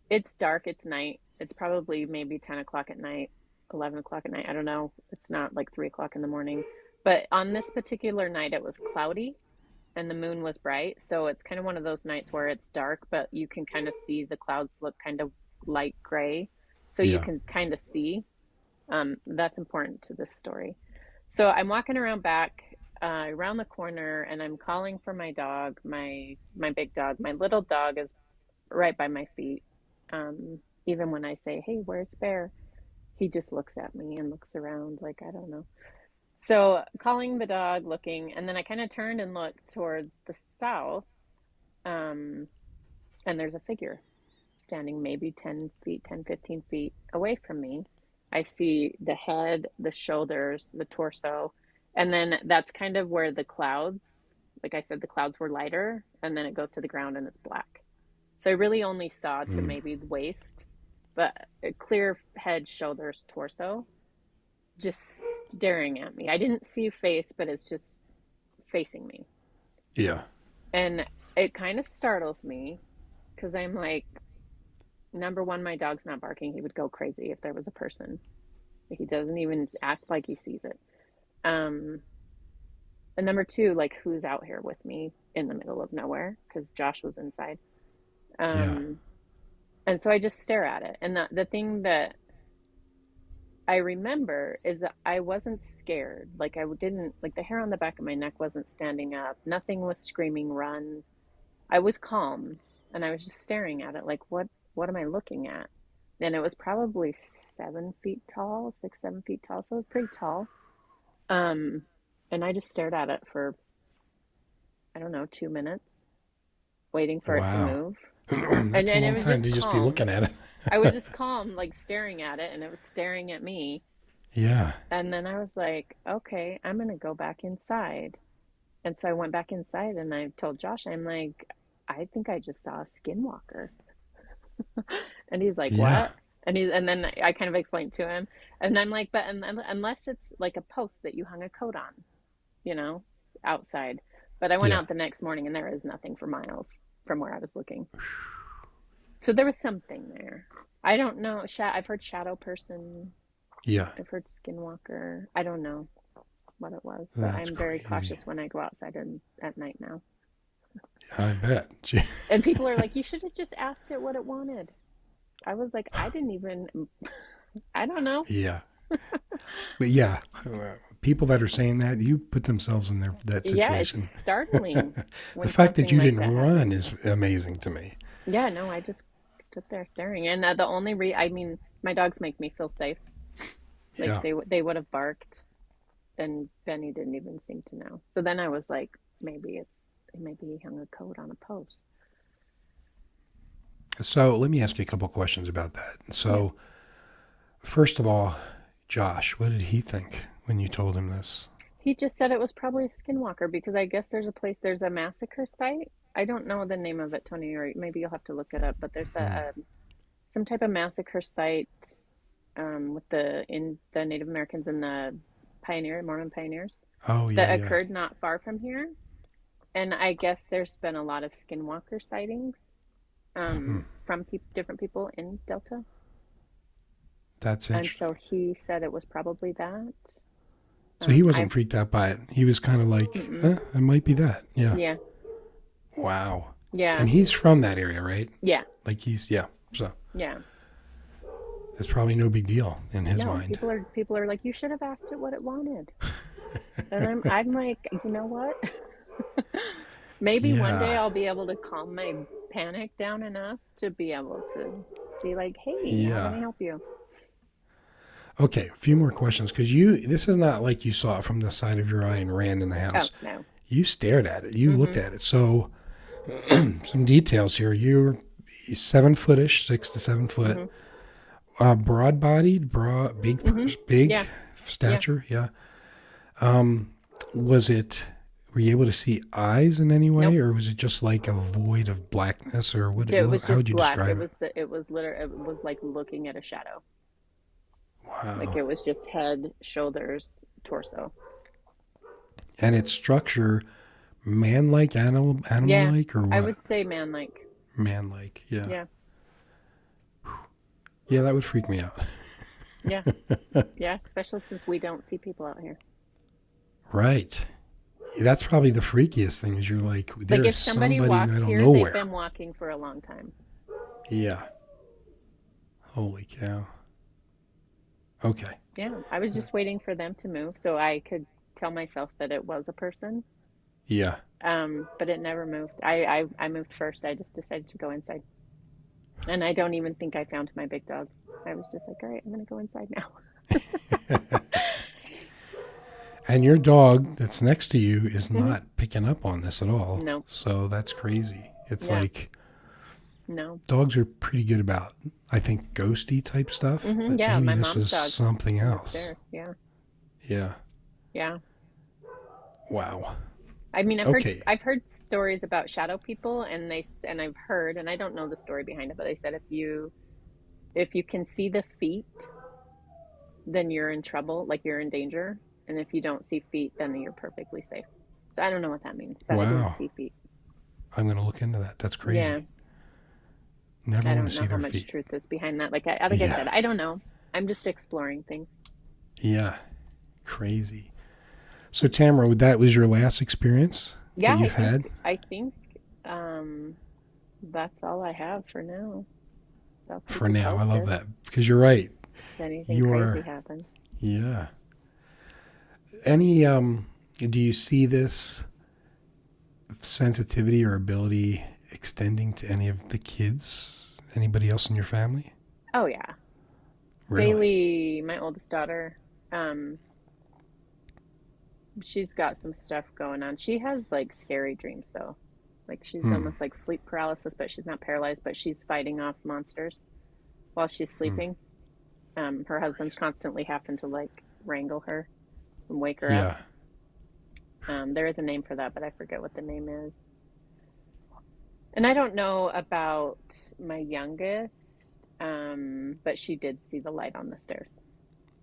it's dark, it's night. It's probably maybe 10 o'clock at night, 11 o'clock at night. I don't know. It's not like 3 o'clock in the morning. But on this particular night, it was cloudy and the moon was bright. So it's kind of one of those nights where it's dark, but you can kind of see the clouds look kind of light gray. So you Yeah. can kind of see. That's important to this story. So I'm walking around back, around the corner, and I'm calling for my dog, my big dog. My little dog is right by my feet. Even when I say, "Hey, where's Bear?" he just looks at me and looks around like, I don't know. So calling the dog, looking, and then I kind of turned and looked towards the south, um, and there's a figure standing maybe 10 feet, 10, 15 feet away from me. I see the head, the shoulders, the torso, and then that's kind of where the clouds, like I said, the clouds were lighter, and then it goes to the ground and it's black. So I really only saw to Mm. maybe the waist, but a clear head, shoulders, torso, just staring at me. I didn't see a face, but it's just facing me. Yeah. And it kind of startles me because I'm like, number one, my dog's not barking. He would go crazy if there was a person. He doesn't even act like he sees it. Um, and number two, like, who's out here with me in the middle of nowhere? Because Josh was inside. Yeah. Um, and so I just stare at it. And the thing that I remember is that I wasn't scared. Like, I didn't, like, the hair on the back of my neck wasn't standing up. Nothing was screaming, run. I was calm and I was just staring at it. Like, what am I looking at? And it was probably 7 feet tall, 6, 7 feet tall. So it was pretty tall. Um, and I just stared at it for, I don't know, 2 minutes, waiting for it to Wow. move. That's a And it long was time just to just be calm. looking at it. I was just calm, like staring at it, and it was staring at me. Yeah. And then I was like, okay, I'm gonna go back inside. And so I went back inside and I told Josh, I'm like, I think I just saw a skinwalker. And he's like, Yeah. what? And then I kind of explained to him, and I'm like, but unless it's like a post that you hung a coat on, you know, outside. But I went Yeah. out the next morning and there is nothing for miles from where I was looking. So there was something there. I don't know. I've heard shadow person. Yeah. I've heard skinwalker. I don't know what it was, but That's I'm very crazy. cautious when I go outside at night now. I bet. And people are like, you should have just asked it what it wanted. I was like, I didn't even, I don't know. Yeah. But yeah, people that are saying that, you put themselves in that Yeah, it's situation. startling The when fact that something you like didn't that run happens. is amazing to me. Yeah, no, I just stood there staring. And the only I mean, my dogs make me feel safe. Like Yeah. they would have barked, and Benny didn't even seem to know. So then I was like, maybe he hung a coat on a post. So let me ask you a couple questions about that. Yeah. So first of all, Josh, what did he think when you told him this? He just said it was probably a skinwalker because I guess there's a massacre site. I don't know the name of it, Tony, or maybe you'll have to look it up, but there's Hmm. some type of massacre site with the Native Americans and the Mormon pioneers Oh, yeah, that yeah. occurred not far from here. And I guess there's been a lot of skinwalker sightings Hmm. from different people in Delta. That's And so interesting. he said it was probably that. So he I wasn't freaked out by it. He was kind of like, mm-mm. it might be that. Yeah. Yeah, Wow. yeah, And he's from that area, right? yeah, Like yeah. So yeah. it's probably no big deal in his No, mind. people are like, you should have asked it what it wanted. And I'm like, you know what? Maybe one day Yeah. I'll be able to calm my panic down enough to be able to be like, hey, how can Yeah. I help you? Okay, a few more questions because this is not like you saw it from the side of your eye and ran in the Oh, house. no. You stared at it. You looked Mm-hmm. at it. So some details here. You're 7 footish, 6 to 7 foot, Mm-hmm. broad-bodied, Mm-hmm. big Yeah. Yeah. stature. Yeah. Was it? Were you able to see eyes in any way, Nope. or was it just like a void of blackness, or what? It was How just would you black. describe it? It was literally, it was like looking at a shadow. Like Wow. it was just head, shoulders, torso. And its structure, man-like, Yeah. animal-like, or I what? would say man like. Man-like. Yeah. Yeah. Yeah, that would freak me out. Yeah. Yeah. Especially since we don't see people out here. Right. That's probably the freakiest thing is you're like, Like there's if somebody somebody in the walked middle of here, they've nowhere. been walking for a long time. Yeah. Holy cow. Okay. Yeah. I was just waiting for them to move so I could tell myself that it was a person. Yeah. But it never moved. I moved first. I just decided to go inside. And I don't even think I found my big dog. I was just like, all right, I'm going to go inside now. And your dog that's next to you is Hmm. not picking up on this at all. No, So that's crazy. It's yeah, like no. dogs are pretty good about, I think, ghosty type stuff, but Yeah, maybe my this mom's is dog something is else. upstairs. Yeah, Yeah. yeah. Wow. I mean, Okay. I've heard stories about shadow people, and I've heard, and I don't know the story behind it, but they said if you can see the feet, then you're in trouble, like you're in danger, and if you don't see feet, then you're perfectly safe. So I don't know what that means, but I didn't Wow. see feet. I'm going to look into that. That's Yeah, crazy. Never I want don't to know see how their much feet. truth is behind that. Like I Yeah. said, I don't know. I'm just exploring things. Yeah. Crazy. So Tamara, that was your last experience that Yeah, you've had? I think um that's all I have for now. I'll keep For you now. I love posted that because you're right. if anything crazy You're happens. yeah. Any do you see this sensitivity or ability extending to any of the kids? Anybody else in your family? Oh yeah. Really? Bailey, my oldest daughter, um, she's got some stuff going on. She has like scary dreams though. Like she's Hmm. almost like sleep paralysis, but she's not paralyzed, but she's fighting off monsters. while she's sleeping. Her husband's constantly having to like wrangle her and wake her up. There is a name for that, but I forget what the name is. And I don't know about my youngest, but she did see the light on the stairs.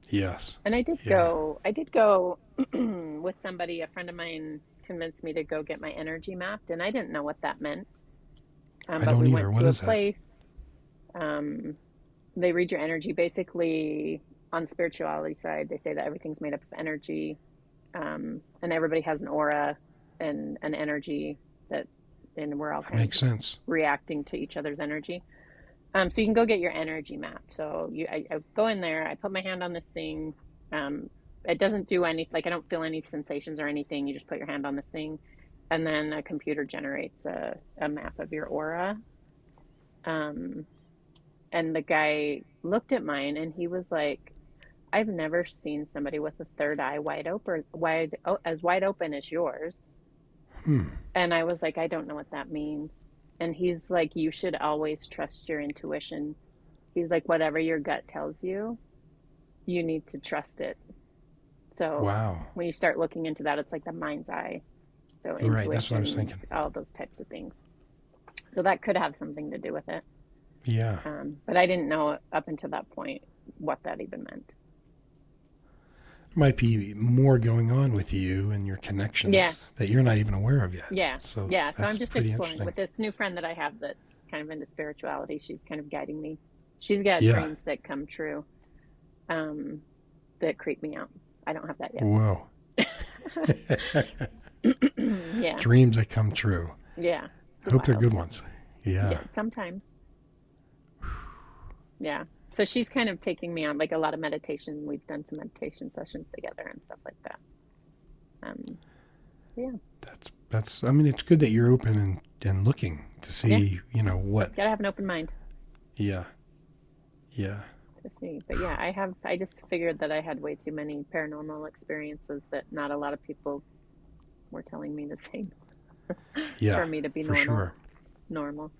Yes. And I did go with somebody, a friend of mine convinced me to go get my energy mapped, and I didn't know what that meant. But we went to a place. They read your energy. Basically, on the spirituality side, they say that everything's made up of energy, and everybody has an aura and an energy and we're all kind of reacting to each other's energy. So you can go get your energy map. So I go in there, I put my hand on this thing. It doesn't do any, like I don't feel any sensations or anything. You just put your hand on this thing, and then a computer generates a map of your aura. And the guy looked at mine and he was like, I've never seen somebody with a third eye as wide open as yours. And I was like, I don't know what that means. And he's like, you should always trust your intuition. He's like, whatever your gut tells you, you need to trust it. So when you start looking into that, it's like the mind's eye. So intuition, right, that's what I was thinking. All those types of things. So that could have something to do with it. Yeah. But I didn't know up until that point what that even meant. Might be more going on with you and your connections that you're not even aware of yet. Yeah. So I'm just exploring with this new friend that I have that's kind of into spirituality. She's kind of guiding me. She's got dreams that come true that creep me out. I don't have that yet. Whoa. Yeah. Dreams that come true. Yeah. I hope they're good ones. Yeah. Sometimes. Yeah. So she's kind of taking me on like a lot of meditation. We've done some meditation sessions together and stuff like that. Yeah. That's. I mean, it's good that you're open and looking to see, what. Gotta have an open mind. Yeah. Yeah. To see, but yeah, I just figured that I had way too many paranormal experiences that not a lot of people were telling me the same. For me to be normal. Sure. Normal.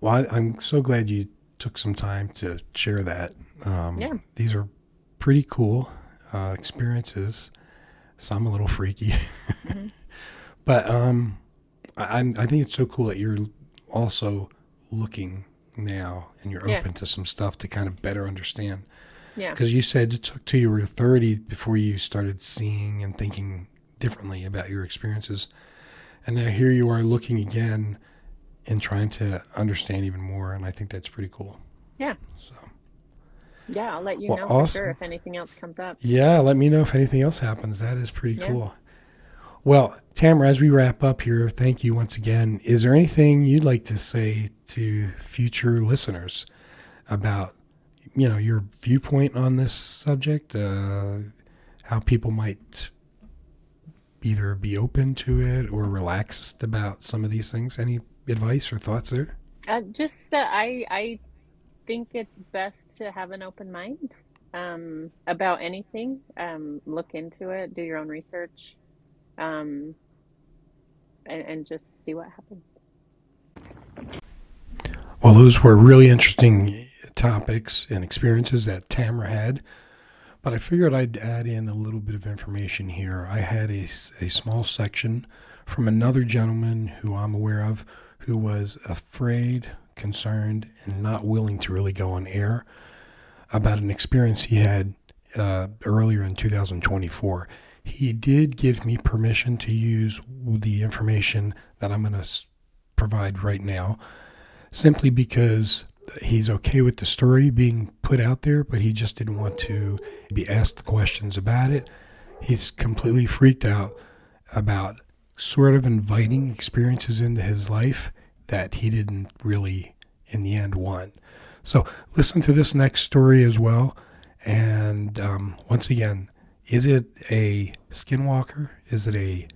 Well, I'm so glad you took some time to share that. These are pretty cool experiences. Some a little freaky, but I think it's so cool that you're also looking now and you're open to some stuff to kind of better understand. Yeah. Because you said it took till you were 30 before you started seeing and thinking differently about your experiences, and now here you are looking again and trying to understand even more, and I think that's pretty cool. Yeah. So. Yeah, I'll let you know for sure if anything else comes up. Yeah, let me know if anything else happens. That is pretty cool. Well, Tamara, as we wrap up here, thank you once again. Is there anything you'd like to say to future listeners about, your viewpoint on this subject, how people might either be open to it or relaxed about some of these things? Any advice or thoughts there? Just that I think it's best to have an open mind about anything. Look into it, do your own research, and just see what happens. Well, those were really interesting topics and experiences that Tamara had, but I figured I'd add in a little bit of information here. I had a small section from another gentleman who I'm aware of who was afraid, concerned, and not willing to really go on air about an experience he had earlier in 2024. He did give me permission to use the information that I'm going to provide right now, simply because he's okay with the story being put out there, but he just didn't want to be asked questions about it. He's completely freaked out about sort of inviting experiences into his life that he didn't really, in the end, want. So listen to this next story as well. And once again, is it a skinwalker? Is it a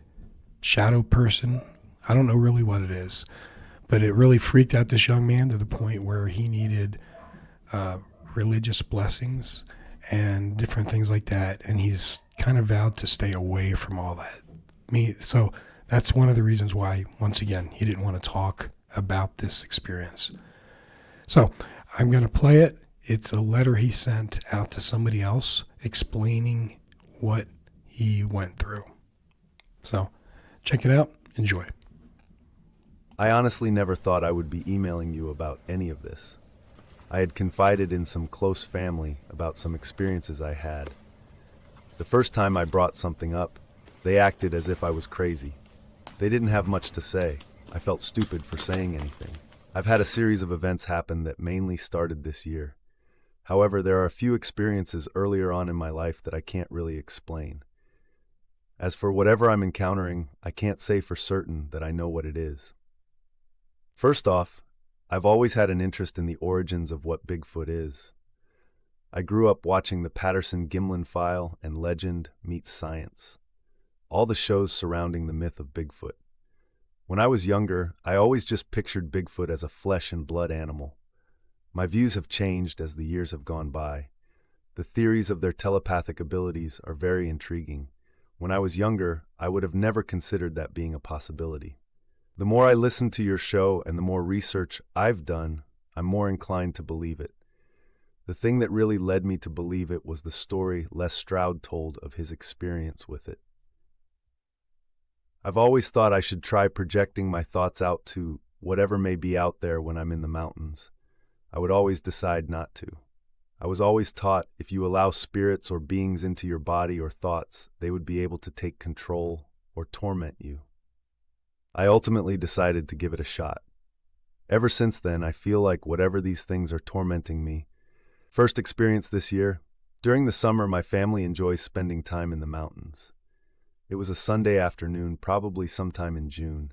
shadow person? I don't know really what it is. But it really freaked out this young man to the point where he needed religious blessings and different things like that. And he's kind of vowed to stay away from all that. So that's one of the reasons why, once again, he didn't want to talk about this experience. So I'm going to play it. It's a letter he sent out to somebody else explaining what he went through. So check it out. Enjoy. I honestly never thought I would be emailing you about any of this. I had confided in some close family about some experiences I had. The first time I brought something up, they acted as if I was crazy. They didn't have much to say. I felt stupid for saying anything. I've had a series of events happen that mainly started this year. However, there are a few experiences earlier on in my life that I can't really explain. As for whatever I'm encountering, I can't say for certain that I know what it is. First off, I've always had an interest in the origins of what Bigfoot is. I grew up watching the Patterson-Gimlin File and Legend Meets Science, all the shows surrounding the myth of Bigfoot. When I was younger, I always just pictured Bigfoot as a flesh and blood animal. My views have changed as the years have gone by. The theories of their telepathic abilities are very intriguing. When I was younger, I would have never considered that being a possibility. The more I listen to your show and the more research I've done, I'm more inclined to believe it. The thing that really led me to believe it was the story Les Stroud told of his experience with it. I've always thought I should try projecting my thoughts out to whatever may be out there when I'm in the mountains. I would always decide not to. I was always taught if you allow spirits or beings into your body or thoughts, they would be able to take control or torment you. I ultimately decided to give it a shot. Ever since then, I feel like whatever these things are tormenting me. First experience this year. During the summer, my family enjoys spending time in the mountains. It was a Sunday afternoon, probably sometime in June.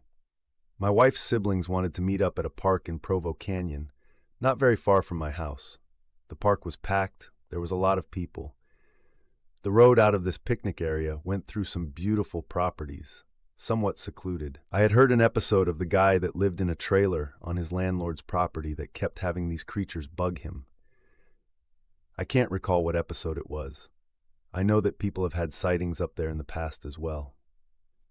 My wife's siblings wanted to meet up at a park in Provo Canyon, not very far from my house. The park was packed. There was a lot of people. The road out of this picnic area went through some beautiful properties, somewhat secluded. I had heard an episode of the guy that lived in a trailer on his landlord's property that kept having these creatures bug him. I can't recall what episode it was. I know that people have had sightings up there in the past as well.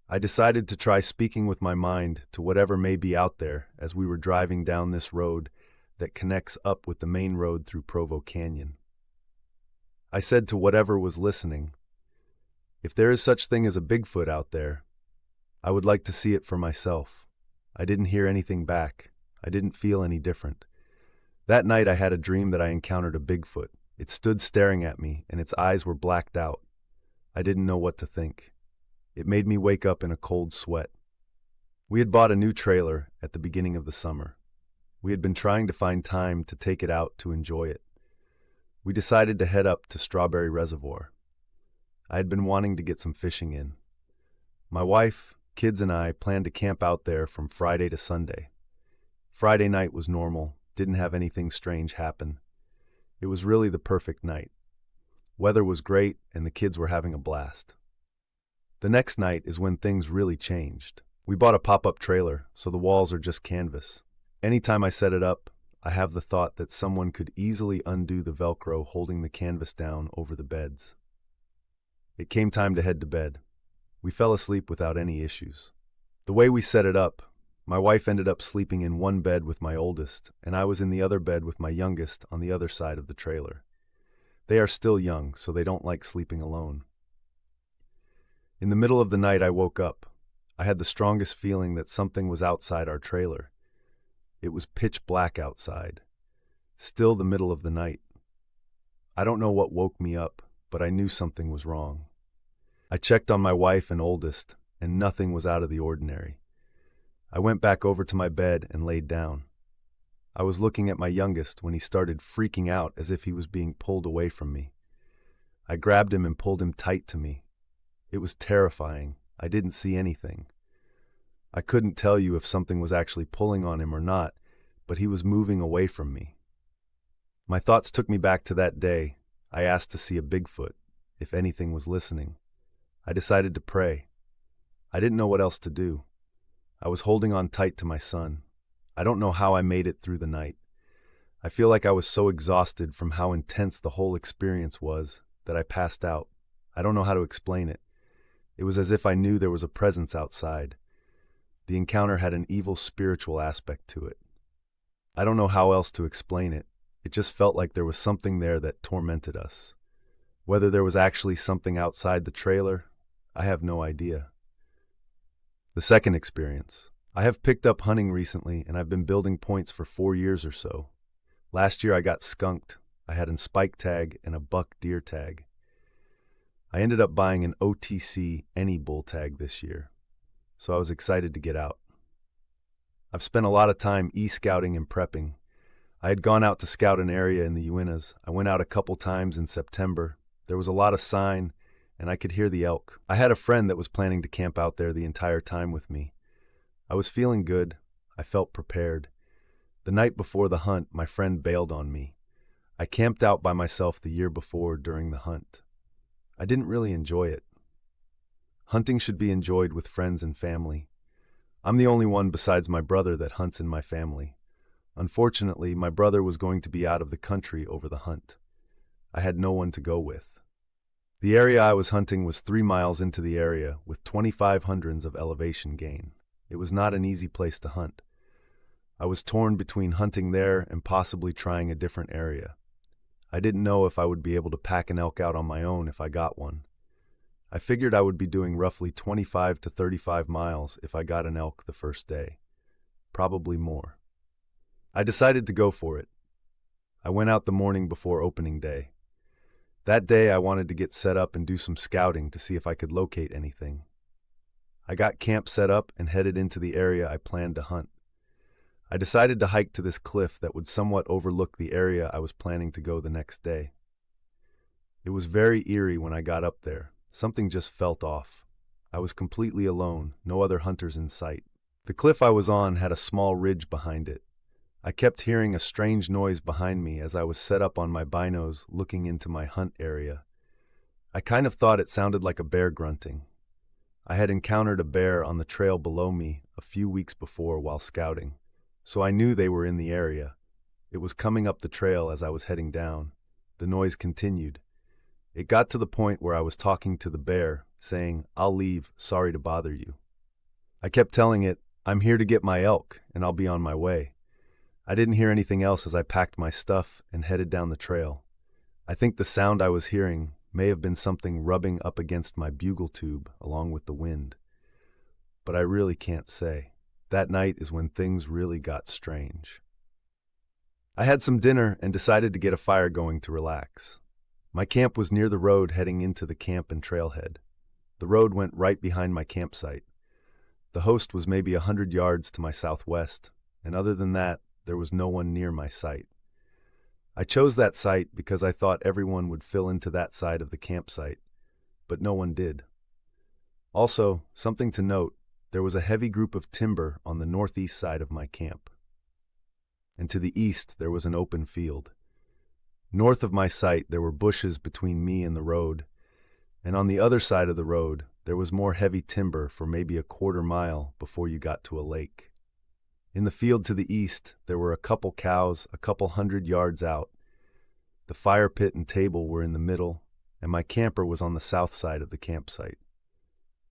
I decided to try speaking with my mind to whatever may be out there as we were driving down this road that connects up with the main road through Provo Canyon. I said to whatever was listening, if there is such thing as a Bigfoot out there, I would like to see it for myself. I didn't hear anything back. I didn't feel any different. That night I had a dream that I encountered a Bigfoot. It stood staring at me, and its eyes were blacked out. I didn't know what to think. It made me wake up in a cold sweat. We had bought a new trailer at the beginning of the summer. We had been trying to find time to take it out to enjoy it. We decided to head up to Strawberry Reservoir. I had been wanting to get some fishing in. My wife, kids, and I planned to camp out there from Friday to Sunday. Friday night was normal, didn't have anything strange happen. It was really the perfect night. Weather was great, and the kids were having a blast. The next night is when things really changed. We bought a pop-up trailer, so the walls are just canvas. Anytime I set it up, I have the thought that someone could easily undo the Velcro holding the canvas down over the beds. It came time to head to bed. We fell asleep without any issues. The way we set it up, my wife ended up sleeping in one bed with my oldest, and I was in the other bed with my youngest on the other side of the trailer. They are still young, so they don't like sleeping alone. In the middle of the night, I woke up. I had the strongest feeling that something was outside our trailer. It was pitch black outside. Still the middle of the night. I don't know what woke me up, but I knew something was wrong. I checked on my wife and oldest, and nothing was out of the ordinary. I went back over to my bed and laid down. I was looking at my youngest when he started freaking out as if he was being pulled away from me. I grabbed him and pulled him tight to me. It was terrifying. I didn't see anything. I couldn't tell you if something was actually pulling on him or not, but he was moving away from me. My thoughts took me back to that day. I asked to see a Bigfoot, if anything was listening. I decided to pray. I didn't know what else to do. I was holding on tight to my son. I don't know how I made it through the night. I feel like I was so exhausted from how intense the whole experience was that I passed out. I don't know how to explain it. It was as if I knew there was a presence outside. The encounter had an evil spiritual aspect to it. I don't know how else to explain it. It just felt like there was something there that tormented us. Whether there was actually something outside the trailer, I have no idea. The second experience. I have picked up hunting recently, and I've been building points for 4 years or so. Last year I got skunked. I had a spike tag and a buck deer tag. I ended up buying an OTC any bull tag this year, so I was excited to get out. I've spent a lot of time e-scouting and prepping. I had gone out to scout an area in the Uintas. I went out a couple times in September. There was a lot of sign, and I could hear the elk. I had a friend that was planning to camp out there the entire time with me. I was feeling good. I felt prepared. The night before the hunt, my friend bailed on me. I camped out by myself the year before during the hunt. I didn't really enjoy it. Hunting should be enjoyed with friends and family. I'm the only one besides my brother that hunts in my family. Unfortunately, my brother was going to be out of the country over the hunt. I had no one to go with. The area I was hunting was 3 miles into the area with 25 hundreds of elevation gain. It was not an easy place to hunt. I was torn between hunting there and possibly trying a different area. I didn't know if I would be able to pack an elk out on my own if I got one. I figured I would be doing roughly 25 to 35 miles if I got an elk the first day. Probably more. I decided to go for it. I went out the morning before opening day. That day I wanted to get set up and do some scouting to see if I could locate anything. I got camp set up and headed into the area I planned to hunt. I decided to hike to this cliff that would somewhat overlook the area I was planning to go the next day. It was very eerie when I got up there. Something just felt off. I was completely alone, no other hunters in sight. The cliff I was on had a small ridge behind it. I kept hearing a strange noise behind me as I was set up on my binos looking into my hunt area. I kind of thought it sounded like a bear grunting. I had encountered a bear on the trail below me a few weeks before while scouting, so I knew they were in the area. It was coming up the trail as I was heading down. The noise continued. It got to the point where I was talking to the bear, saying, "I'll leave, sorry to bother you." I kept telling it, "I'm here to get my elk, and I'll be on my way." I didn't hear anything else as I packed my stuff and headed down the trail. I think the sound I was hearing may have been something rubbing up against my bugle tube along with the wind. But I really can't say. That night is when things really got strange. I had some dinner and decided to get a fire going to relax. My camp was near the road heading into the camp and trailhead. The road went right behind my campsite. The host was maybe 100 yards to my southwest, and other than that, there was no one near my site. I chose that site because I thought everyone would fill into that side of the campsite, but no one did. Also, something to note, there was a heavy group of timber on the northeast side of my camp. And to the east, there was an open field. North of my site, there were bushes between me and the road, and on the other side of the road, there was more heavy timber for maybe a quarter mile before you got to a lake. In the field to the east, there were a couple cows a couple 100 yards out. The fire pit and table were in the middle, and my camper was on the south side of the campsite.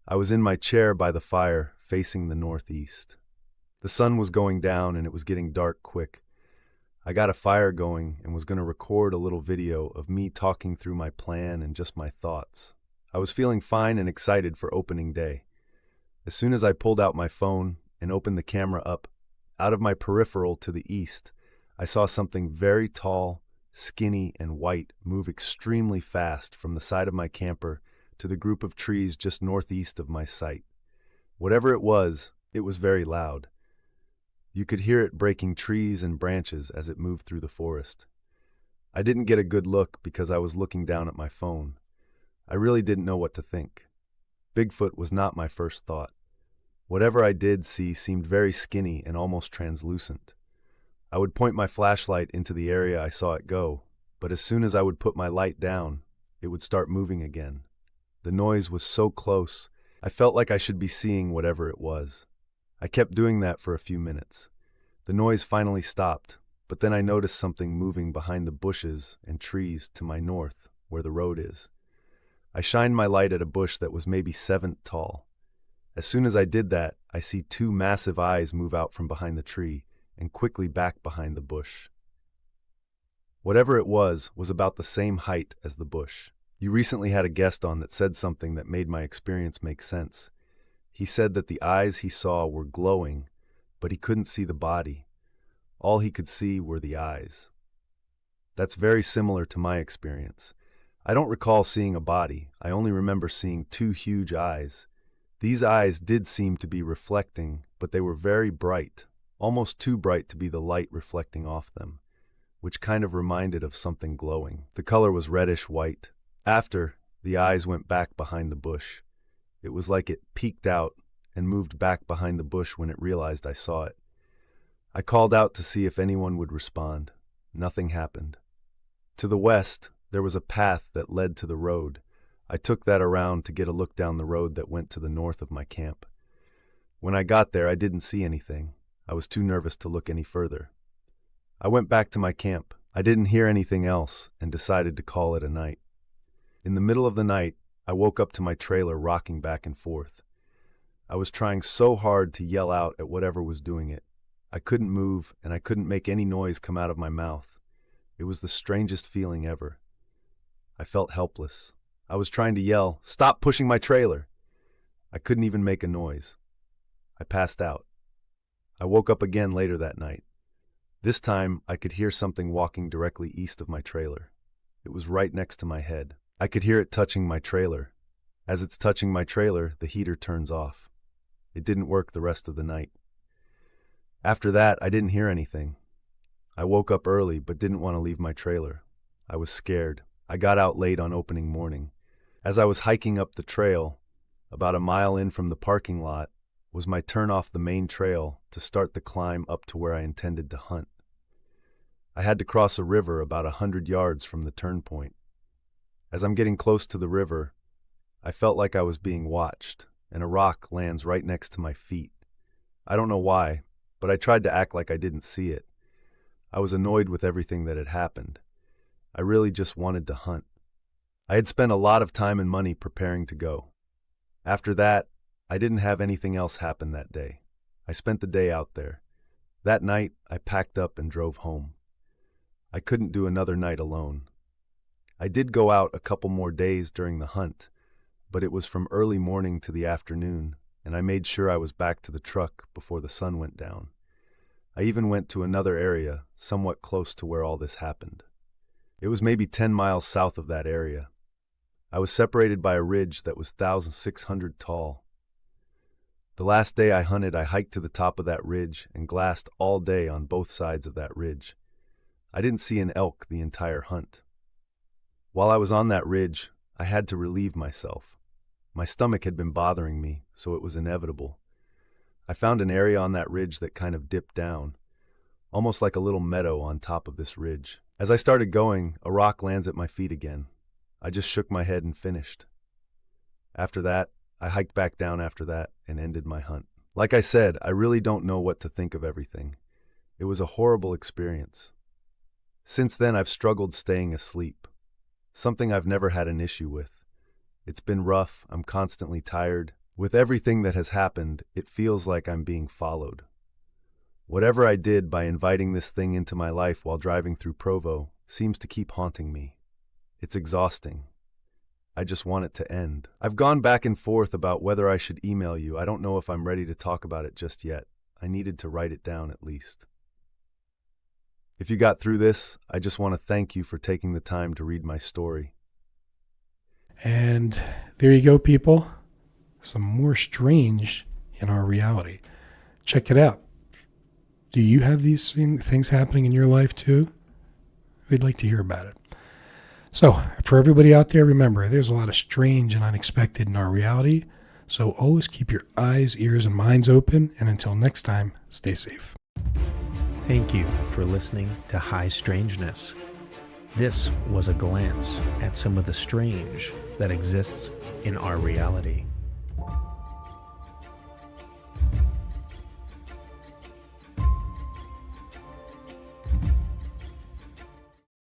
I was in my chair by the fire, facing the northeast. The sun was going down and it was getting dark quick. I got a fire going and was going to record a little video of me talking through my plan and just my thoughts. I was feeling fine and excited for opening day. As soon as I pulled out my phone and opened the camera up, out of my peripheral to the east, I saw something very tall, skinny, and white move extremely fast from the side of my camper to the group of trees just northeast of my site. Whatever it was very loud. You could hear it breaking trees and branches as it moved through the forest. I didn't get a good look because I was looking down at my phone. I really didn't know what to think. Bigfoot was not my first thought. Whatever I did see seemed very skinny and almost translucent. I would point my flashlight into the area I saw it go, but as soon as I would put my light down, it would start moving again. The noise was so close, I felt like I should be seeing whatever it was. I kept doing that for a few minutes. The noise finally stopped, but then I noticed something moving behind the bushes and trees to my north, where the road is. I shined my light at a bush that was maybe 7 feet tall. As soon as I did that, I see 2 massive eyes move out from behind the tree and quickly back behind the bush. Whatever it was about the same height as the bush. You recently had a guest on that said something that made my experience make sense. He said that the eyes he saw were glowing, but he couldn't see the body. All he could see were the eyes. That's very similar to my experience. I don't recall seeing a body. I only remember seeing two huge eyes. These eyes did seem to be reflecting, but they were very bright, almost too bright to be the light reflecting off them, which kind of reminded of something glowing. The color was reddish-white. After, the eyes went back behind the bush. It was like it peeked out and moved back behind the bush when it realized I saw it. I called out to see if anyone would respond. Nothing happened. To the west, there was a path that led to the road. I took that around to get a look down the road that went to the north of my camp. When I got there, I didn't see anything. I was too nervous to look any further. I went back to my camp. I didn't hear anything else and decided to call it a night. In the middle of the night, I woke up to my trailer rocking back and forth. I was trying so hard to yell out at whatever was doing it. I couldn't move and I couldn't make any noise come out of my mouth. It was the strangest feeling ever. I felt helpless. I was trying to yell, "Stop pushing my trailer!" I couldn't even make a noise. I passed out. I woke up again later that night. This time, I could hear something walking directly east of my trailer. It was right next to my head. I could hear it touching my trailer. As it's touching my trailer, the heater turns off. It didn't work the rest of the night. After that, I didn't hear anything. I woke up early but didn't want to leave my trailer. I was scared. I got out late on opening morning. As I was hiking up the trail, about a mile in from the parking lot, was my turn off the main trail to start the climb up to where I intended to hunt. I had to cross a river about 100 yards from the turn point. As I'm getting close to the river, I felt like I was being watched, and a rock lands right next to my feet. I don't know why, but I tried to act like I didn't see it. I was annoyed with everything that had happened. I really just wanted to hunt. I had spent a lot of time and money preparing to go. After that, I didn't have anything else happen that day. I spent the day out there. That night, I packed up and drove home. I couldn't do another night alone. I did go out a couple more days during the hunt, but it was from early morning to the afternoon, and I made sure I was back to the truck before the sun went down. I even went to another area, somewhat close to where all this happened. It was maybe 10 miles south of that area. I was separated by a ridge that was 1,600 tall. The last day I hunted, I hiked to the top of that ridge and glassed all day on both sides of that ridge. I didn't see an elk the entire hunt. While I was on that ridge, I had to relieve myself. My stomach had been bothering me, so it was inevitable. I found an area on that ridge that kind of dipped down, almost like a little meadow on top of this ridge. As I started going, a rock lands at my feet again. I just shook my head and finished. After that, I hiked back down after that and ended my hunt. Like I said, I really don't know what to think of everything. It was a horrible experience. Since then, I've struggled staying asleep, something I've never had an issue with. It's been rough. I'm constantly tired. With everything that has happened, it feels like I'm being followed. Whatever I did by inviting this thing into my life while driving through Provo seems to keep haunting me. It's exhausting. I just want it to end. I've gone back and forth about whether I should email you. I don't know if I'm ready to talk about it just yet. I needed to write it down at least. If you got through this, I just want to thank you for taking the time to read my story. And there you go, people. Some more strange in our reality. Check it out. Do you have these things happening in your life too? We'd like to hear about it. So, for everybody out there, remember, there's a lot of strange and unexpected in our reality. So always keep your eyes, ears, and minds open. And until next time, stay safe. Thank you for listening to High Strangeness. This was a glance at some of the strange that exists in our reality.